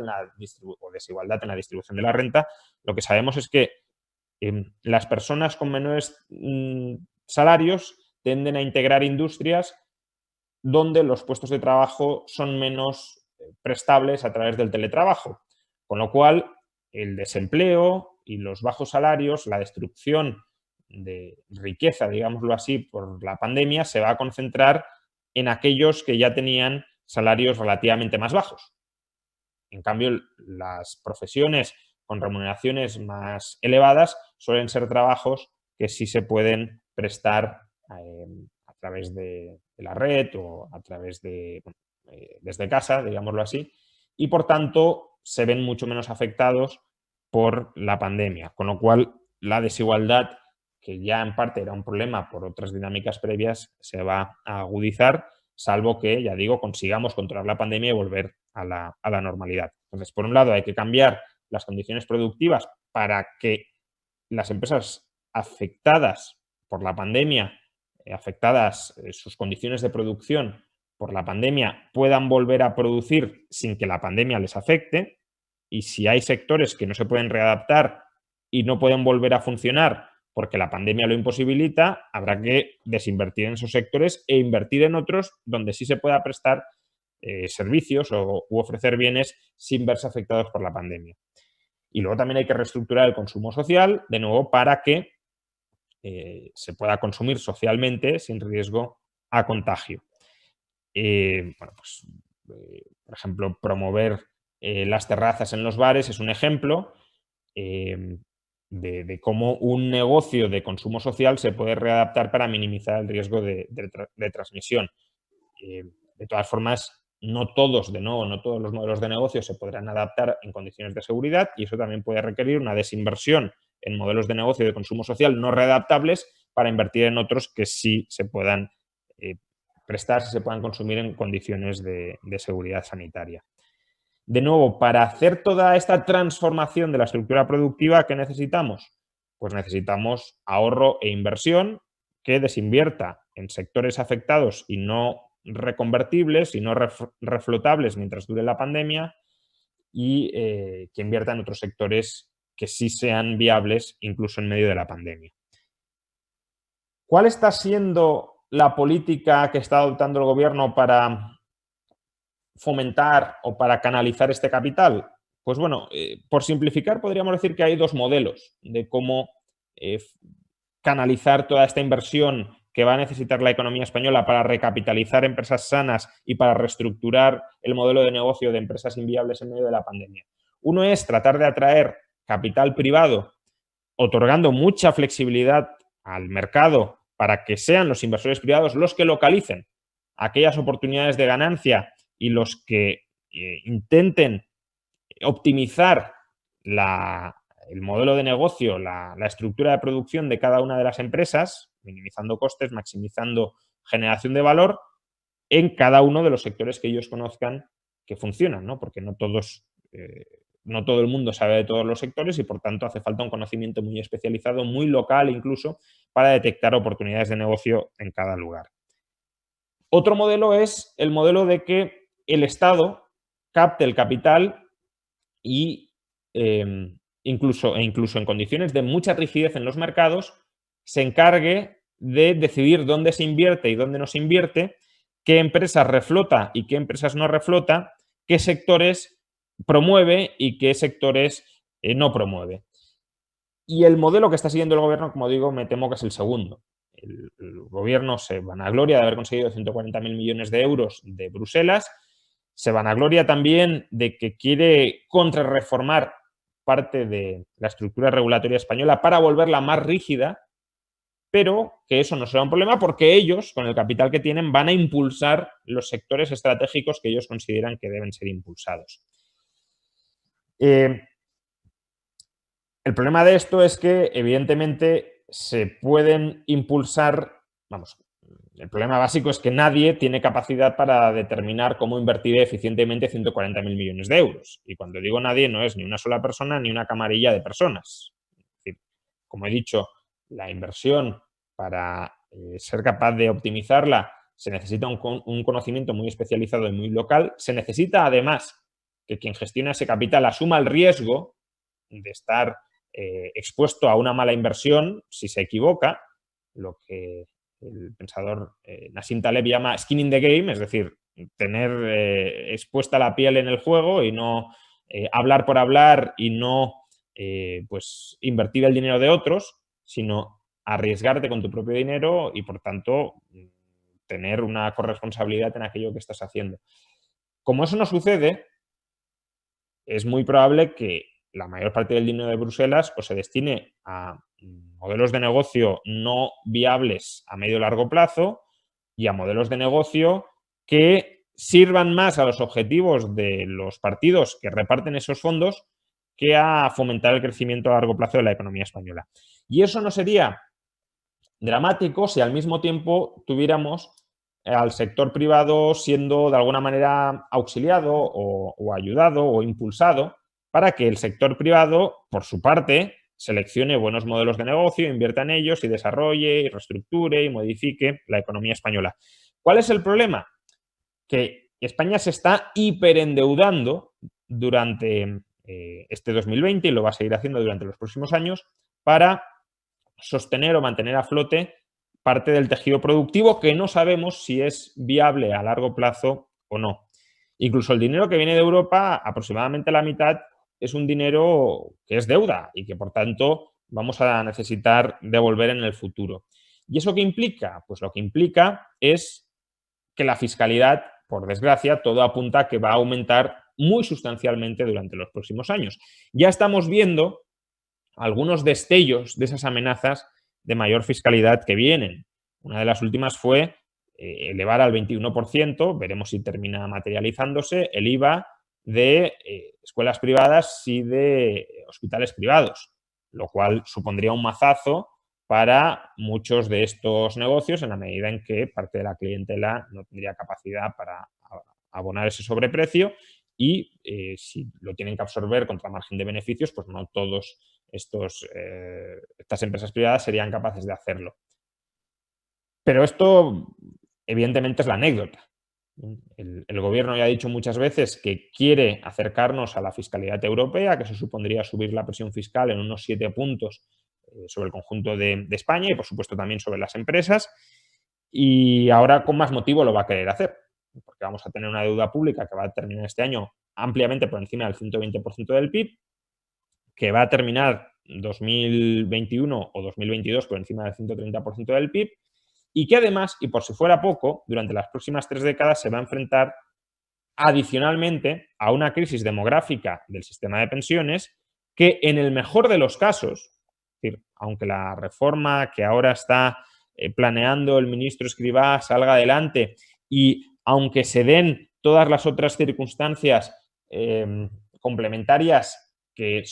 o desigualdad en la distribución de la renta, lo que sabemos es que las personas con menores salarios tienden a integrar industrias donde los puestos de trabajo son menos prestables a través del teletrabajo, con lo cual el desempleo y los bajos salarios, la destrucción de riqueza, digámoslo así, por la pandemia, se va a concentrar en aquellos que ya tenían salarios relativamente más bajos. En cambio, las profesiones con remuneraciones más elevadas suelen ser trabajos que sí se pueden prestar a través de la red o a través desde casa, digámoslo así, y por tanto se ven mucho menos afectados por la pandemia, con lo cual la desigualdad, que ya en parte era un problema por otras dinámicas previas, se va a agudizar, salvo que, ya digo, consigamos controlar la pandemia y volver a la normalidad. Entonces, por un lado, hay que cambiar las condiciones productivas para que las empresas afectadas por la pandemia, afectadas sus condiciones de producción por la pandemia, puedan volver a producir sin que la pandemia les afecte. Y si hay sectores que no se pueden readaptar y no pueden volver a funcionar porque la pandemia lo imposibilita, habrá que desinvertir en esos sectores e invertir en otros donde sí se pueda prestar servicios u ofrecer bienes sin verse afectados por la pandemia. Y luego también hay que reestructurar el consumo social, de nuevo, para que se pueda consumir socialmente sin riesgo a contagio. Por ejemplo, promover las terrazas en los bares es un ejemplo de cómo un negocio de consumo social se puede readaptar para minimizar el riesgo de transmisión. De todas formas, no todos los modelos de negocio se podrán adaptar en condiciones de seguridad y eso también puede requerir una desinversión en modelos de negocio de consumo social no readaptables para invertir en otros que sí se puedan prestar, si se puedan consumir en condiciones de seguridad sanitaria. De nuevo, para hacer toda esta transformación de la estructura productiva, ¿qué necesitamos? Pues necesitamos ahorro e inversión que desinvierta en sectores afectados y no reconvertibles y no reflotables mientras dure la pandemia y que invierta en otros sectores que sí sean viables incluso en medio de la pandemia. ¿Cuál está siendo la política que está adoptando el gobierno para fomentar o para canalizar este capital? Pues bueno, por simplificar podríamos decir que hay dos modelos de cómo canalizar toda esta inversión que va a necesitar la economía española para recapitalizar empresas sanas y para reestructurar el modelo de negocio de empresas inviables en medio de la pandemia. Uno es tratar de atraer capital privado, otorgando mucha flexibilidad al mercado para que sean los inversores privados los que localicen aquellas oportunidades de ganancia y los que intenten optimizar el modelo de negocio, la estructura de producción de cada una de las empresas, minimizando costes, maximizando generación de valor en cada uno de los sectores que ellos conozcan que funcionan, ¿no? Porque no todo el mundo sabe de todos los sectores y, por tanto, hace falta un conocimiento muy especializado, muy local incluso, para detectar oportunidades de negocio en cada lugar. Otro modelo es el modelo de que el Estado capte el capital y incluso en condiciones de mucha rigidez en los mercados, se encargue de decidir dónde se invierte y dónde no se invierte, qué empresas reflota y qué empresas no reflota, qué sectores promueve y qué sectores no promueve. Y el modelo que está siguiendo el gobierno, como digo, me temo que es el segundo. El gobierno se vanagloria de haber conseguido 140.000 millones de euros de Bruselas, se vanagloria también de que quiere contrarreformar parte de la estructura regulatoria española para volverla más rígida, pero que eso no será un problema porque ellos, con el capital que tienen, van a impulsar los sectores estratégicos que ellos consideran que deben ser impulsados. El problema de esto es que, evidentemente, se pueden impulsar, el problema básico es que nadie tiene capacidad para determinar cómo invertir eficientemente 140.000 millones de euros. Y cuando digo nadie, no es ni una sola persona ni una camarilla de personas. Es decir, como he dicho, la inversión para ser capaz de optimizarla se necesita un conocimiento muy especializado y muy local. Se necesita, además, que quien gestiona ese capital asuma el riesgo de estar expuesto a una mala inversión si se equivoca, lo que el pensador Nassim Taleb llama skin in the game, es decir, tener expuesta la piel en el juego y no hablar por hablar y no pues invertir el dinero de otros, sino arriesgarte con tu propio dinero y, por tanto, tener una corresponsabilidad en aquello que estás haciendo. Como eso no sucede, es muy probable que la mayor parte del dinero de Bruselas o se destine a modelos de negocio no viables a medio y largo plazo y a modelos de negocio que sirvan más a los objetivos de los partidos que reparten esos fondos que a fomentar el crecimiento a largo plazo de la economía española. Y eso no sería dramático si al mismo tiempo tuviéramos al sector privado siendo de alguna manera auxiliado o ayudado o impulsado para que el sector privado, por su parte, seleccione buenos modelos de negocio, invierta en ellos y desarrolle y reestructure y modifique la economía española. ¿Cuál es el problema? Que España se está hiperendeudando durante este 2020 y lo va a seguir haciendo durante los próximos años para sostener o mantener a flote parte del tejido productivo que no sabemos si es viable a largo plazo o no. Incluso el dinero que viene de Europa, aproximadamente la mitad, es un dinero que es deuda y que, por tanto, vamos a necesitar devolver en el futuro. ¿Y eso qué implica? Pues lo que implica es que la fiscalidad, por desgracia, todo apunta a que va a aumentar muy sustancialmente durante los próximos años. Ya estamos viendo algunos destellos de esas amenazas de mayor fiscalidad que vienen. Una de las últimas fue elevar al 21%, veremos si termina materializándose, el IVA de escuelas privadas y de hospitales privados, lo cual supondría un mazazo para muchos de estos negocios en la medida en que parte de la clientela no tendría capacidad para abonar ese sobreprecio y si lo tienen que absorber contra margen de beneficios, pues no todos estas empresas privadas serían capaces de hacerlo. Pero esto, evidentemente, es la anécdota. El gobierno ya ha dicho muchas veces que quiere acercarnos a la fiscalidad europea, que eso supondría subir la presión fiscal en unos 7 puntos sobre el conjunto de España y, por supuesto, también sobre las empresas. Y ahora, con más motivo, lo va a querer hacer, porque vamos a tener una deuda pública que va a terminar este año ampliamente por encima del 120% del PIB, que va a terminar 2021 o 2022 por encima del 130% del PIB, y que además, y por si fuera poco, durante las próximas 3 décadas se va a enfrentar adicionalmente a una crisis demográfica del sistema de pensiones que, en el mejor de los casos, es decir, aunque la reforma que ahora está planeando el ministro Escrivá salga adelante y aunque se den todas las otras circunstancias complementarias que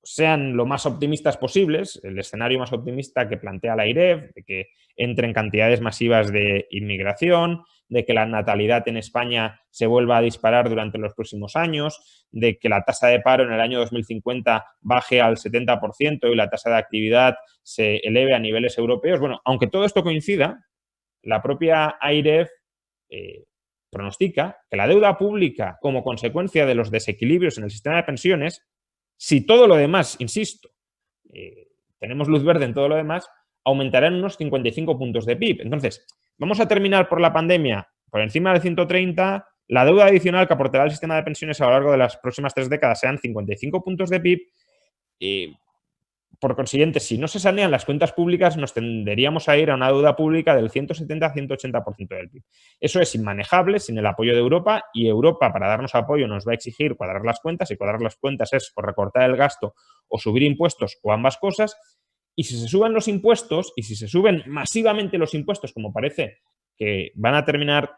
sean lo más optimistas posibles, el escenario más optimista que plantea la AIREF, de que entren cantidades masivas de inmigración, de que la natalidad en España se vuelva a disparar durante los próximos años, de que la tasa de paro en el año 2050 baje al 70% y la tasa de actividad se eleve a niveles europeos. Bueno, aunque todo esto coincida, la propia AIREF pronostica que la deuda pública, como consecuencia de los desequilibrios en el sistema de pensiones, si todo lo demás, insisto, tenemos luz verde en todo lo demás, aumentará en unos 55 puntos de PIB. Entonces, vamos a terminar por la pandemia por encima del 130, la deuda adicional que aportará el sistema de pensiones a lo largo de las próximas 3 décadas sean 55 puntos de PIB y, por consiguiente, si no se sanean las cuentas públicas, nos tenderíamos a ir a una deuda pública del 170-180% del PIB. Eso es inmanejable sin el apoyo de Europa, y Europa, para darnos apoyo, nos va a exigir cuadrar las cuentas, y cuadrar las cuentas es o recortar el gasto o subir impuestos o ambas cosas. Y si se suben los impuestos, y si se suben masivamente los impuestos, como parece que van a terminar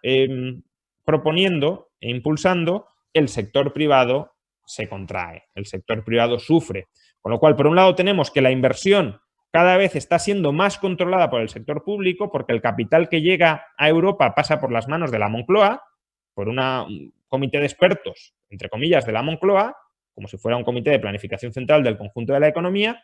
proponiendo e impulsando, el sector privado se contrae, el sector privado sufre. Con lo cual, por un lado, tenemos que la inversión cada vez está siendo más controlada por el sector público, porque el capital que llega a Europa pasa por las manos de la Moncloa, por un comité de expertos, entre comillas, de la Moncloa, como si fuera un comité de planificación central del conjunto de la economía,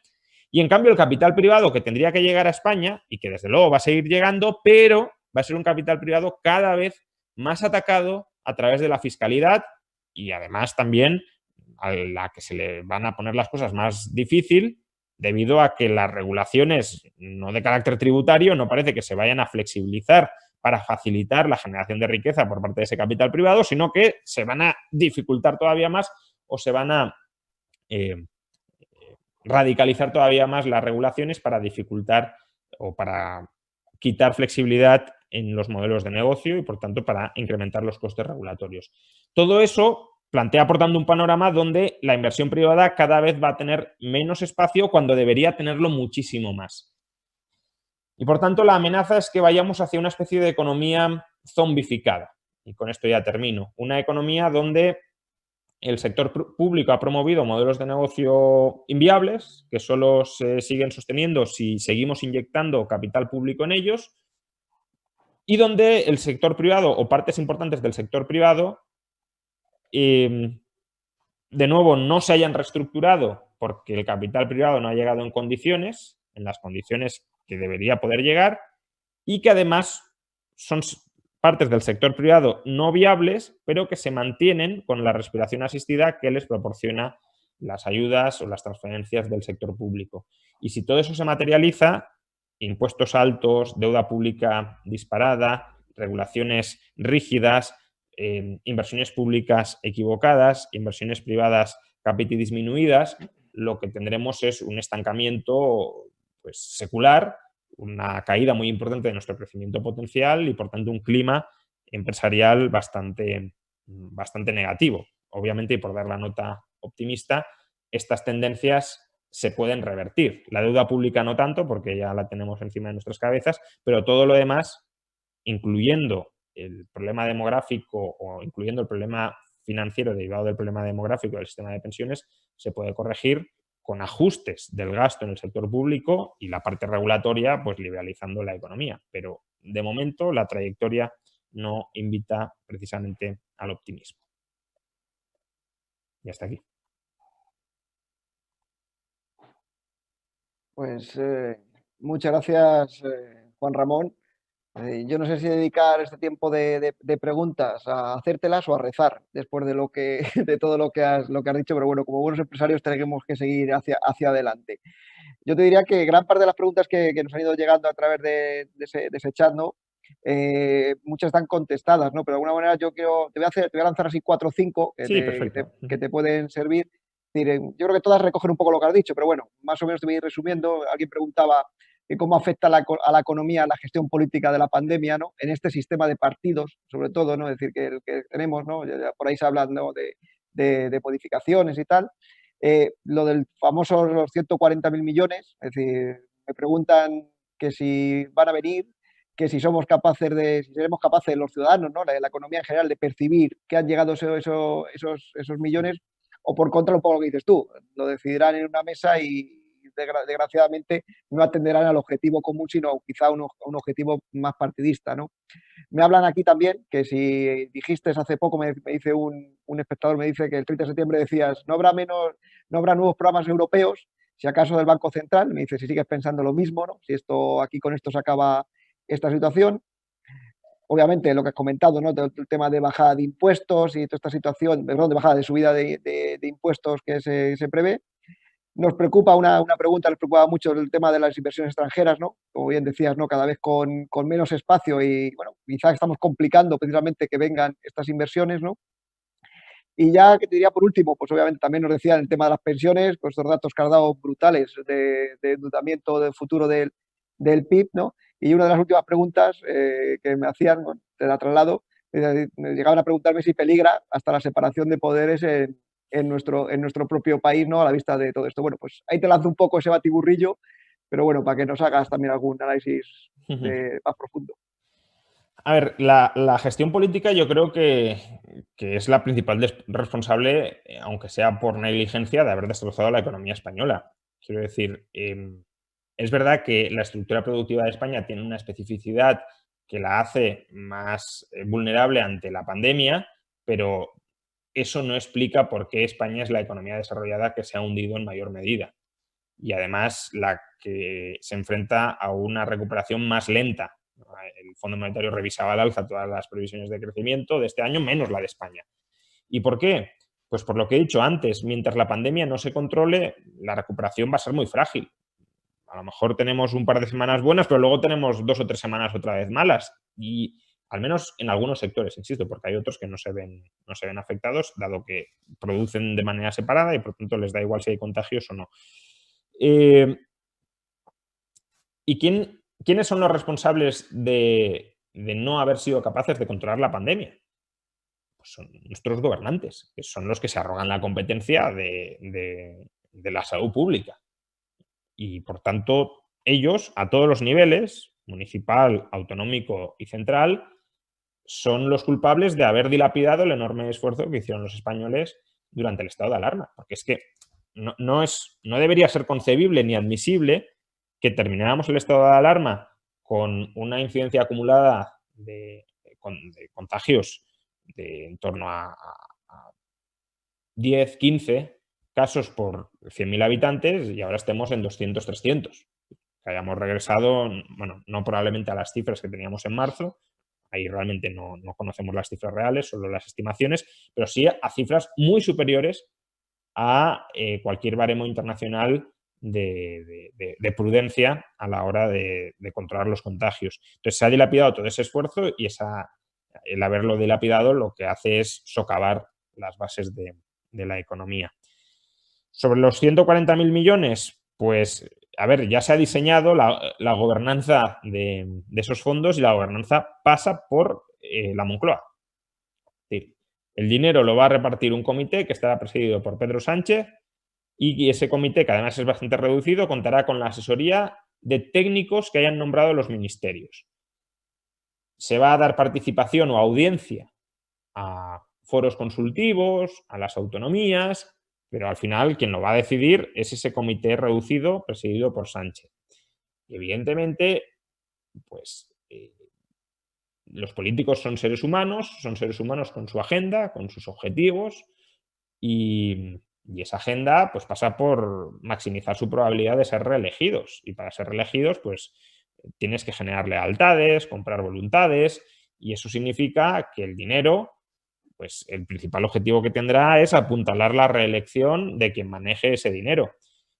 y en cambio el capital privado que tendría que llegar a España, y que desde luego va a seguir llegando, pero va a ser un capital privado cada vez más atacado a través de la fiscalidad y además también a la que se le van a poner las cosas más difícil debido a que las regulaciones no de carácter tributario no parece que se vayan a flexibilizar para facilitar la generación de riqueza por parte de ese capital privado, sino que se van a dificultar todavía más o se van a radicalizar todavía más las regulaciones para dificultar o para quitar flexibilidad en los modelos de negocio y, por tanto, para incrementar los costes regulatorios. Todo eso plantea, por tanto, un panorama donde la inversión privada cada vez va a tener menos espacio cuando debería tenerlo muchísimo más. Y, por tanto, la amenaza es que vayamos hacia una especie de economía zombificada. Y con esto ya termino. Una economía donde el sector público ha promovido modelos de negocio inviables, que solo se siguen sosteniendo si seguimos inyectando capital público en ellos, y donde el sector privado o partes importantes del sector privado de nuevo no se hayan reestructurado porque el capital privado no ha llegado en las condiciones que debería poder llegar, y que además son partes del sector privado no viables, pero que se mantienen con la respiración asistida que les proporciona las ayudas o las transferencias del sector público. Y si todo eso se materializa, impuestos altos, deuda pública disparada, regulaciones rígidas, inversiones públicas equivocadas, inversiones privadas capital disminuidas, lo que tendremos es un estancamiento pues, secular, una caída muy importante de nuestro crecimiento potencial y, por tanto, un clima empresarial bastante negativo. obviamente, y por dar la nota optimista, estas tendencias se pueden revertir. La deuda pública no tanto, porque ya la tenemos encima de nuestras cabezas, pero todo lo demás, incluyendo el problema demográfico o incluyendo el problema financiero derivado del problema demográfico del sistema de pensiones, se puede corregir con ajustes del gasto en el sector público y la parte regulatoria, pues liberalizando la economía. Pero de momento la trayectoria no invita precisamente al optimismo. Y hasta aquí. Pues muchas gracias, Juan Ramón. Yo no sé si dedicar este tiempo de preguntas a hacértelas o a rezar después de todo lo que has dicho, pero bueno, como buenos empresarios tenemos que seguir hacia adelante. Yo te diría que gran parte de las preguntas que nos han ido llegando a través de ese chat, ¿no? Muchas están contestadas, ¿no? Pero de alguna manera te voy a lanzar así 4 o 5 Sí, perfecto. que te pueden servir. Es decir, yo creo que todas recogen un poco lo que has dicho, pero bueno, más o menos te voy a ir resumiendo. Alguien preguntaba cómo afecta a la economía la gestión política de la pandemia, ¿no? En este sistema de partidos, sobre todo, ¿no? Es decir, que el que tenemos, ¿no? Ya por ahí se habla, ¿no? de modificaciones y tal. Lo del famoso los 140.000 millones, es decir, me preguntan que si van a venir, que si seremos capaces los ciudadanos, ¿no? La economía en general, de percibir que han llegado esos millones, o por contra, un poco lo que dices tú, lo decidirán en una mesa y desgraciadamente no atenderán al objetivo común, sino quizá un objetivo más partidista, ¿no? Me hablan aquí también que si dijiste hace poco, me dice un espectador, me dice que el 30 de septiembre decías, no habrá nuevos programas europeos, si acaso del Banco Central. Me dice si sigues pensando lo mismo, ¿no? Si aquí con esto se acaba esta situación. Obviamente lo que has comentado, ¿no? El tema de bajada de impuestos y toda esta situación, perdón, de bajada de subida de impuestos que se prevé. Nos preocupa una pregunta, nos preocupa mucho el tema de las inversiones extranjeras, ¿no? Como bien decías, ¿no? Cada vez con menos espacio y, bueno, quizás estamos complicando precisamente que vengan estas inversiones, ¿no? Y ya que te diría por último, pues obviamente también nos decían el tema de las pensiones, pues estos datos que has dado brutales de endeudamiento del futuro del PIB, ¿no? Y una de las últimas preguntas que me hacían, bueno, te la traslado, me llegaban a preguntarme si peligra hasta la separación de poderes en nuestro propio país, ¿no? A la vista de todo esto. Bueno, pues ahí te lanzo un poco ese batiburrillo, pero bueno, para que nos hagas también algún análisis más profundo. A ver, la gestión política yo creo que es la principal responsable, aunque sea por negligencia, de haber destrozado la economía española. Quiero decir, es verdad que la estructura productiva de España tiene una especificidad que la hace más vulnerable ante la pandemia, pero eso no explica por qué España es la economía desarrollada que se ha hundido en mayor medida. Y además la que se enfrenta a una recuperación más lenta. El Fondo Monetario revisaba al alza todas las previsiones de crecimiento de este año, menos la de España. ¿Y por qué? Pues por lo que he dicho antes, mientras la pandemia no se controle, la recuperación va a ser muy frágil. A lo mejor tenemos un par de semanas buenas, pero luego tenemos 2 o 3 semanas otra vez malas. Y al menos en algunos sectores, insisto, porque hay otros que no se ven afectados, dado que producen de manera separada y por tanto les da igual si hay contagios o no. ¿Y quiénes son los responsables de no haber sido capaces de controlar la pandemia? Pues son nuestros gobernantes, que son los que se arrogan la competencia de la salud pública. Y, por tanto, ellos, a todos los niveles, municipal, autonómico y central, son los culpables de haber dilapidado el enorme esfuerzo que hicieron los españoles durante el estado de alarma. Porque es que no debería ser concebible ni admisible que termináramos el estado de alarma con una incidencia acumulada de contagios de en torno a 10, 15 casos por 100.000 habitantes y ahora estemos en 200, 300. Que hayamos regresado, bueno, no probablemente a las cifras que teníamos en marzo, ahí realmente no conocemos las cifras reales, solo las estimaciones, pero sí a cifras muy superiores a cualquier baremo internacional de prudencia a la hora de controlar los contagios. Entonces se ha dilapidado todo ese esfuerzo y el haberlo dilapidado lo que hace es socavar las bases de la economía. Sobre los 140.000 millones, pues, a ver, ya se ha diseñado la gobernanza de esos fondos y la gobernanza pasa por la Moncloa. Es decir, El dinero lo va a repartir un comité que estará presidido por Pedro Sánchez y ese comité, que además es bastante reducido, contará con la asesoría de técnicos que hayan nombrado los ministerios. Se va a dar participación o audiencia a foros consultivos, a las autonomías, pero al final quien lo va a decidir es ese comité reducido presidido por Sánchez. Y evidentemente, pues los políticos son seres humanos con su agenda, con sus objetivos y esa agenda pues pasa por maximizar su probabilidad de ser reelegidos. Y para ser reelegidos, pues tienes que generar lealtades, comprar voluntades y eso significa que el dinero, pues el principal objetivo que tendrá es apuntalar la reelección de quien maneje ese dinero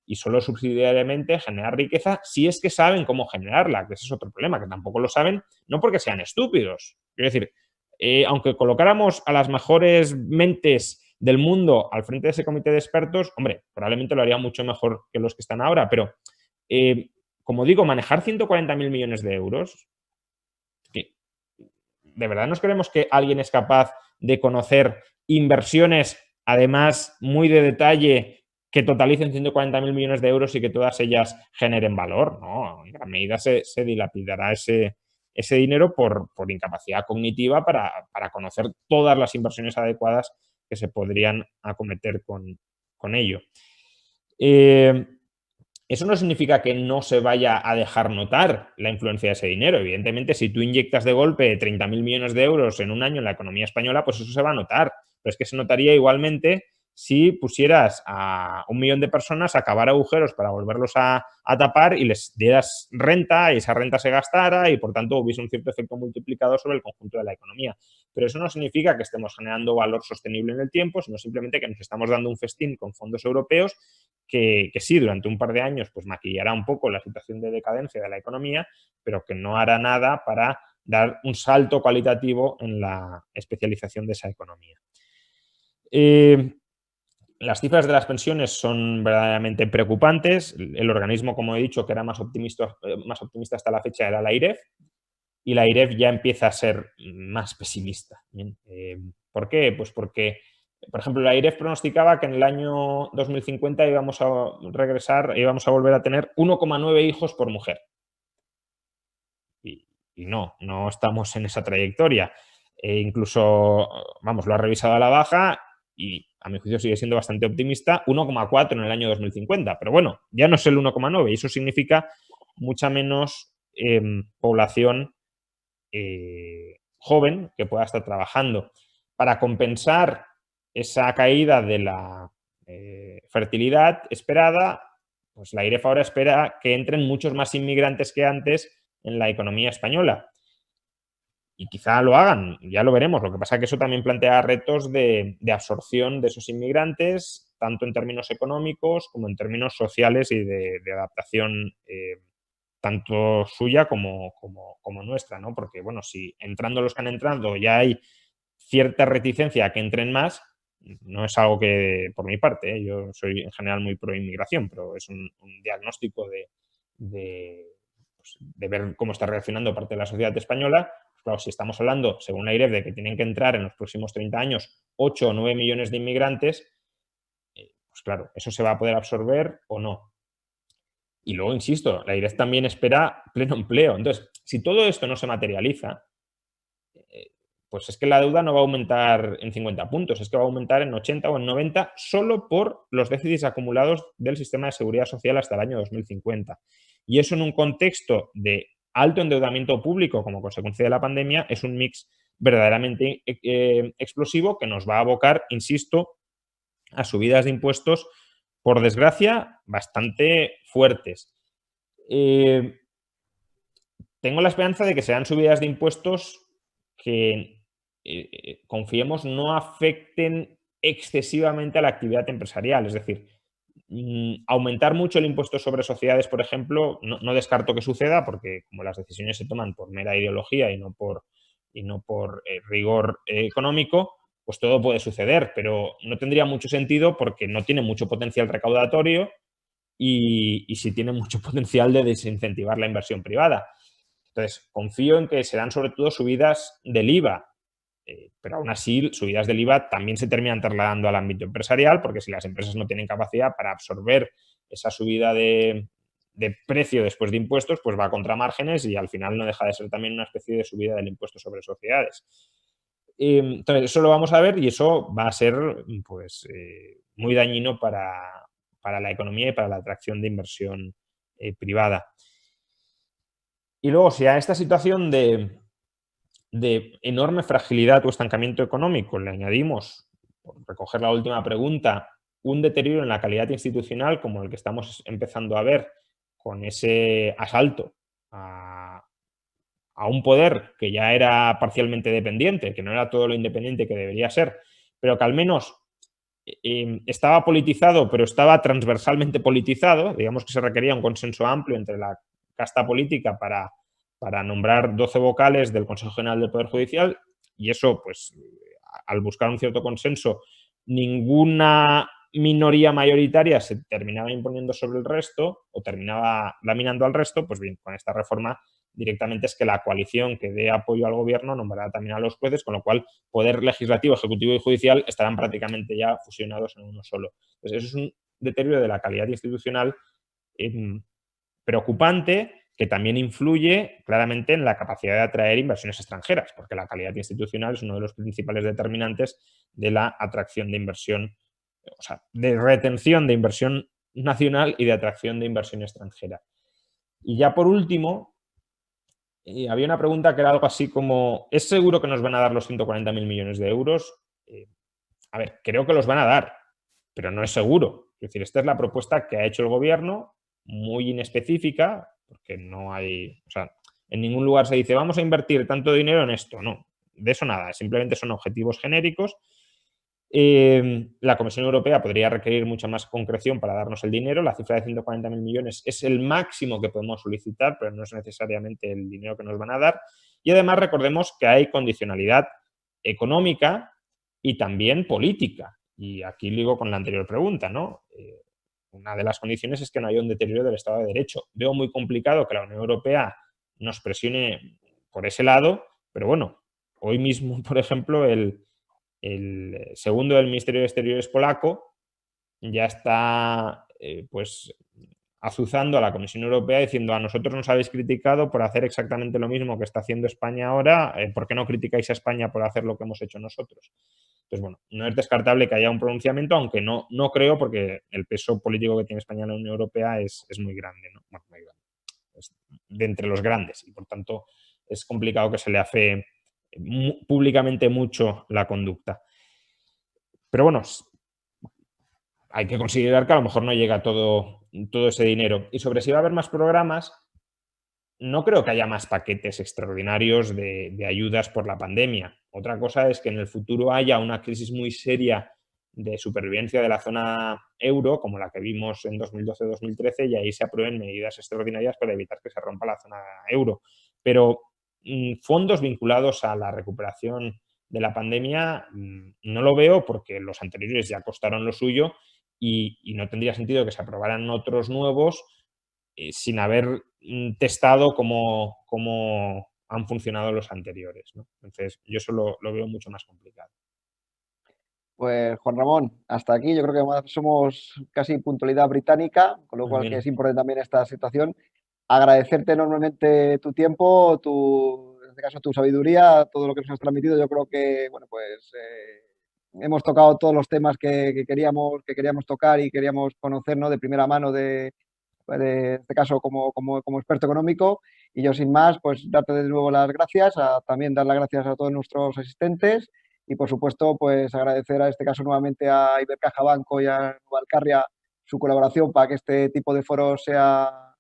y solo subsidiariamente generar riqueza si es que saben cómo generarla, que ese es otro problema, que tampoco lo saben, no porque sean estúpidos. Quiero decir, aunque colocáramos a las mejores mentes del mundo al frente de ese comité de expertos, hombre, probablemente lo haría mucho mejor que los que están ahora, pero como digo, manejar 140.000 millones de euros, ¿de verdad nos creemos que alguien es capaz de conocer inversiones, además muy de detalle, que totalicen 140.000 millones de euros y que todas ellas generen valor? No, en gran medida se dilapidará ese dinero por incapacidad cognitiva para conocer todas las inversiones adecuadas que se podrían acometer con ello. Eso no significa que no se vaya a dejar notar la influencia de ese dinero. Evidentemente, si tú inyectas de golpe 30.000 millones de euros en un año en la economía española, pues eso se va a notar. Pero es que se notaría igualmente si pusieras a 1 millón de personas a cavar agujeros para volverlos a tapar y les dieras renta y esa renta se gastara y, por tanto, hubiese un cierto efecto multiplicador sobre el conjunto de la economía. Pero eso no significa que estemos generando valor sostenible en el tiempo, sino simplemente que nos estamos dando un festín con fondos europeos que sí, durante un par de años pues maquillará un poco la situación de decadencia de la economía, pero que no hará nada para dar un salto cualitativo en la especialización de esa economía. Las cifras de las pensiones son verdaderamente preocupantes. El organismo, como he dicho, que era más optimista hasta la fecha era la AIREF, y la AIREF ya empieza a ser más pesimista. ¿Por qué? Pues porque, por ejemplo, la AIREF pronosticaba que en el año 2050 íbamos a volver a tener 1,9 hijos por mujer. Y no estamos en esa trayectoria. Incluso, lo ha revisado a la baja y a mi juicio sigue siendo bastante optimista, 1,4 en el año 2050. Pero bueno, ya no es el 1,9 y eso significa mucha menos población joven que pueda estar trabajando. Para compensar esa caída de la fertilidad esperada, pues la AIREF ahora espera que entren muchos más inmigrantes que antes en la economía española. Y quizá lo hagan, ya lo veremos. Lo que pasa es que eso también plantea retos de absorción de esos inmigrantes, tanto en términos económicos como en términos sociales y de adaptación tanto suya como nuestra, ¿no? Porque, bueno, si entrando los que han entrado ya hay cierta reticencia a que entren más, no es algo que, por mi parte, yo soy en general muy pro inmigración, pero es un diagnóstico de ver cómo está reaccionando parte de la sociedad española. Pues claro, si estamos hablando, según la AIREF, de que tienen que entrar en los próximos 30 años 8 o 9 millones de inmigrantes, pues claro, ¿eso se va a poder absorber o no? Y luego, insisto, la AIREF también espera pleno empleo. Entonces, si todo esto no se materializa, pues es que la deuda no va a aumentar en 50 puntos, es que va a aumentar en 80 o en 90 solo por los déficits acumulados del sistema de seguridad social hasta el año 2050. Y eso en un contexto de alto endeudamiento público como consecuencia de la pandemia es un mix verdaderamente explosivo que nos va a abocar, insisto, a subidas de impuestos, por desgracia, bastante fuertes. Tengo la esperanza de que sean subidas de impuestos que confiemos no afecten excesivamente a la actividad empresarial. Es decir, aumentar mucho el impuesto sobre sociedades, por ejemplo, no descarto que suceda porque como las decisiones se toman por mera ideología y no por rigor económico, pues todo puede suceder, pero no tendría mucho sentido porque no tiene mucho potencial recaudatorio y sí tiene mucho potencial de desincentivar la inversión privada. Entonces, confío en que serán sobre todo subidas del IVA Pero aún así, subidas del IVA también se terminan trasladando al ámbito empresarial, porque si las empresas no tienen capacidad para absorber esa subida de precio después de impuestos, pues va contra márgenes y al final no deja de ser también una especie de subida del impuesto sobre sociedades. Entonces, eso lo vamos a ver y eso va a ser pues, muy dañino para la economía y para la atracción de inversión privada. Y luego, si a esta situación de enorme fragilidad o estancamiento económico le añadimos, por recoger la última pregunta, un deterioro en la calidad institucional como el que estamos empezando a ver con ese asalto a un poder que ya era parcialmente dependiente, que no era todo lo independiente que debería ser, pero que al menos estaba politizado, pero estaba transversalmente politizado. Digamos que se requería un consenso amplio entre la casta política para nombrar 12 vocales del Consejo General del Poder Judicial, y eso, pues, al buscar un cierto consenso, ninguna minoría mayoritaria se terminaba imponiendo sobre el resto o terminaba laminando al resto. Pues bien, con esta reforma directamente es que la coalición que dé apoyo al gobierno nombrará también a los jueces, con lo cual poder legislativo, ejecutivo y judicial estarán prácticamente ya fusionados en uno solo. Entonces, eso es un deterioro de la calidad institucional preocupante, que también influye claramente en la capacidad de atraer inversiones extranjeras, porque la calidad institucional es uno de los principales determinantes de la atracción de inversión, o sea, de retención de inversión nacional y de atracción de inversión extranjera. Y ya por último, había una pregunta que era algo así como, ¿es seguro que nos van a dar los 140.000 millones de euros? A ver, creo que los van a dar, pero no es seguro. Es decir, esta es la propuesta que ha hecho el gobierno, muy inespecífica, porque no hay, o sea, en ningún lugar se dice vamos a invertir tanto dinero en esto. No, de eso nada, simplemente son objetivos genéricos. La Comisión Europea podría requerir mucha más concreción para darnos el dinero. La cifra de 140.000 millones es el máximo que podemos solicitar, pero no es necesariamente el dinero que nos van a dar. Y además recordemos que hay condicionalidad económica y también política. Y aquí ligo con la anterior pregunta, ¿no? Una de las condiciones es que no haya un deterioro del Estado de Derecho. Veo muy complicado que la Unión Europea nos presione por ese lado, pero bueno, hoy mismo, por ejemplo, el segundo del Ministerio de Exteriores polaco ya está pues azuzando a la Comisión Europea diciendo a nosotros nos habéis criticado por hacer exactamente lo mismo que está haciendo España ahora, ¿por qué no criticáis a España por hacer lo que hemos hecho nosotros? Entonces, bueno, no es descartable que haya un pronunciamiento, aunque no creo, porque el peso político que tiene España en la Unión Europea es muy grande, ¿no? Bueno, muy grande. Es de entre los grandes y, por tanto, es complicado que se le afee públicamente mucho la conducta. Pero bueno, hay que considerar que a lo mejor no llega todo ese dinero. Y sobre si va a haber más programas, no creo que haya más paquetes extraordinarios de ayudas por la pandemia. Otra cosa es que en el futuro haya una crisis muy seria de supervivencia de la zona euro, como la que vimos en 2012-2013, y ahí se aprueben medidas extraordinarias para evitar que se rompa la zona euro. Pero fondos vinculados a la recuperación de la pandemia no lo veo, porque los anteriores ya costaron lo suyo y no tendría sentido que se aprobaran otros nuevos sin haber testado cómo han funcionado los anteriores, ¿no? Entonces, yo eso lo veo mucho más complicado. Pues, Juan Ramón, hasta aquí. Yo creo que somos casi puntualidad británica, con lo Muy cual bien. que es importante también esta situación. Agradecerte enormemente tu tiempo, en este caso tu sabiduría, todo lo que nos has transmitido. Yo creo que, bueno, pues hemos tocado todos los temas que queríamos tocar y queríamos conocer, ¿no?, de primera mano en este caso como experto económico. Y yo, sin más, pues darte de nuevo las gracias, también dar las gracias a todos nuestros asistentes y, por supuesto, pues agradecer a este caso nuevamente a Ibercaja Banco y a Nubalcarria su colaboración para que este tipo de foros sea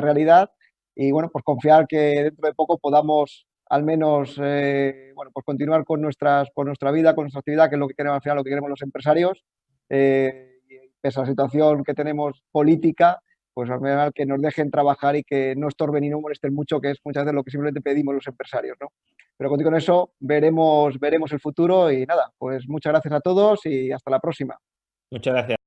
realidad. Y bueno, pues confiar que dentro de poco podamos al menos bueno, pues continuar con nuestra vida, con nuestra actividad, que es lo que queremos al final, lo que queremos los empresarios. Y pese a la situación que tenemos política, pues al final que nos dejen trabajar y que no estorben y no molesten mucho, que es muchas veces lo que simplemente pedimos los empresarios, ¿no? Pero con eso veremos el futuro y nada, pues muchas gracias a todos y hasta la próxima. Muchas gracias.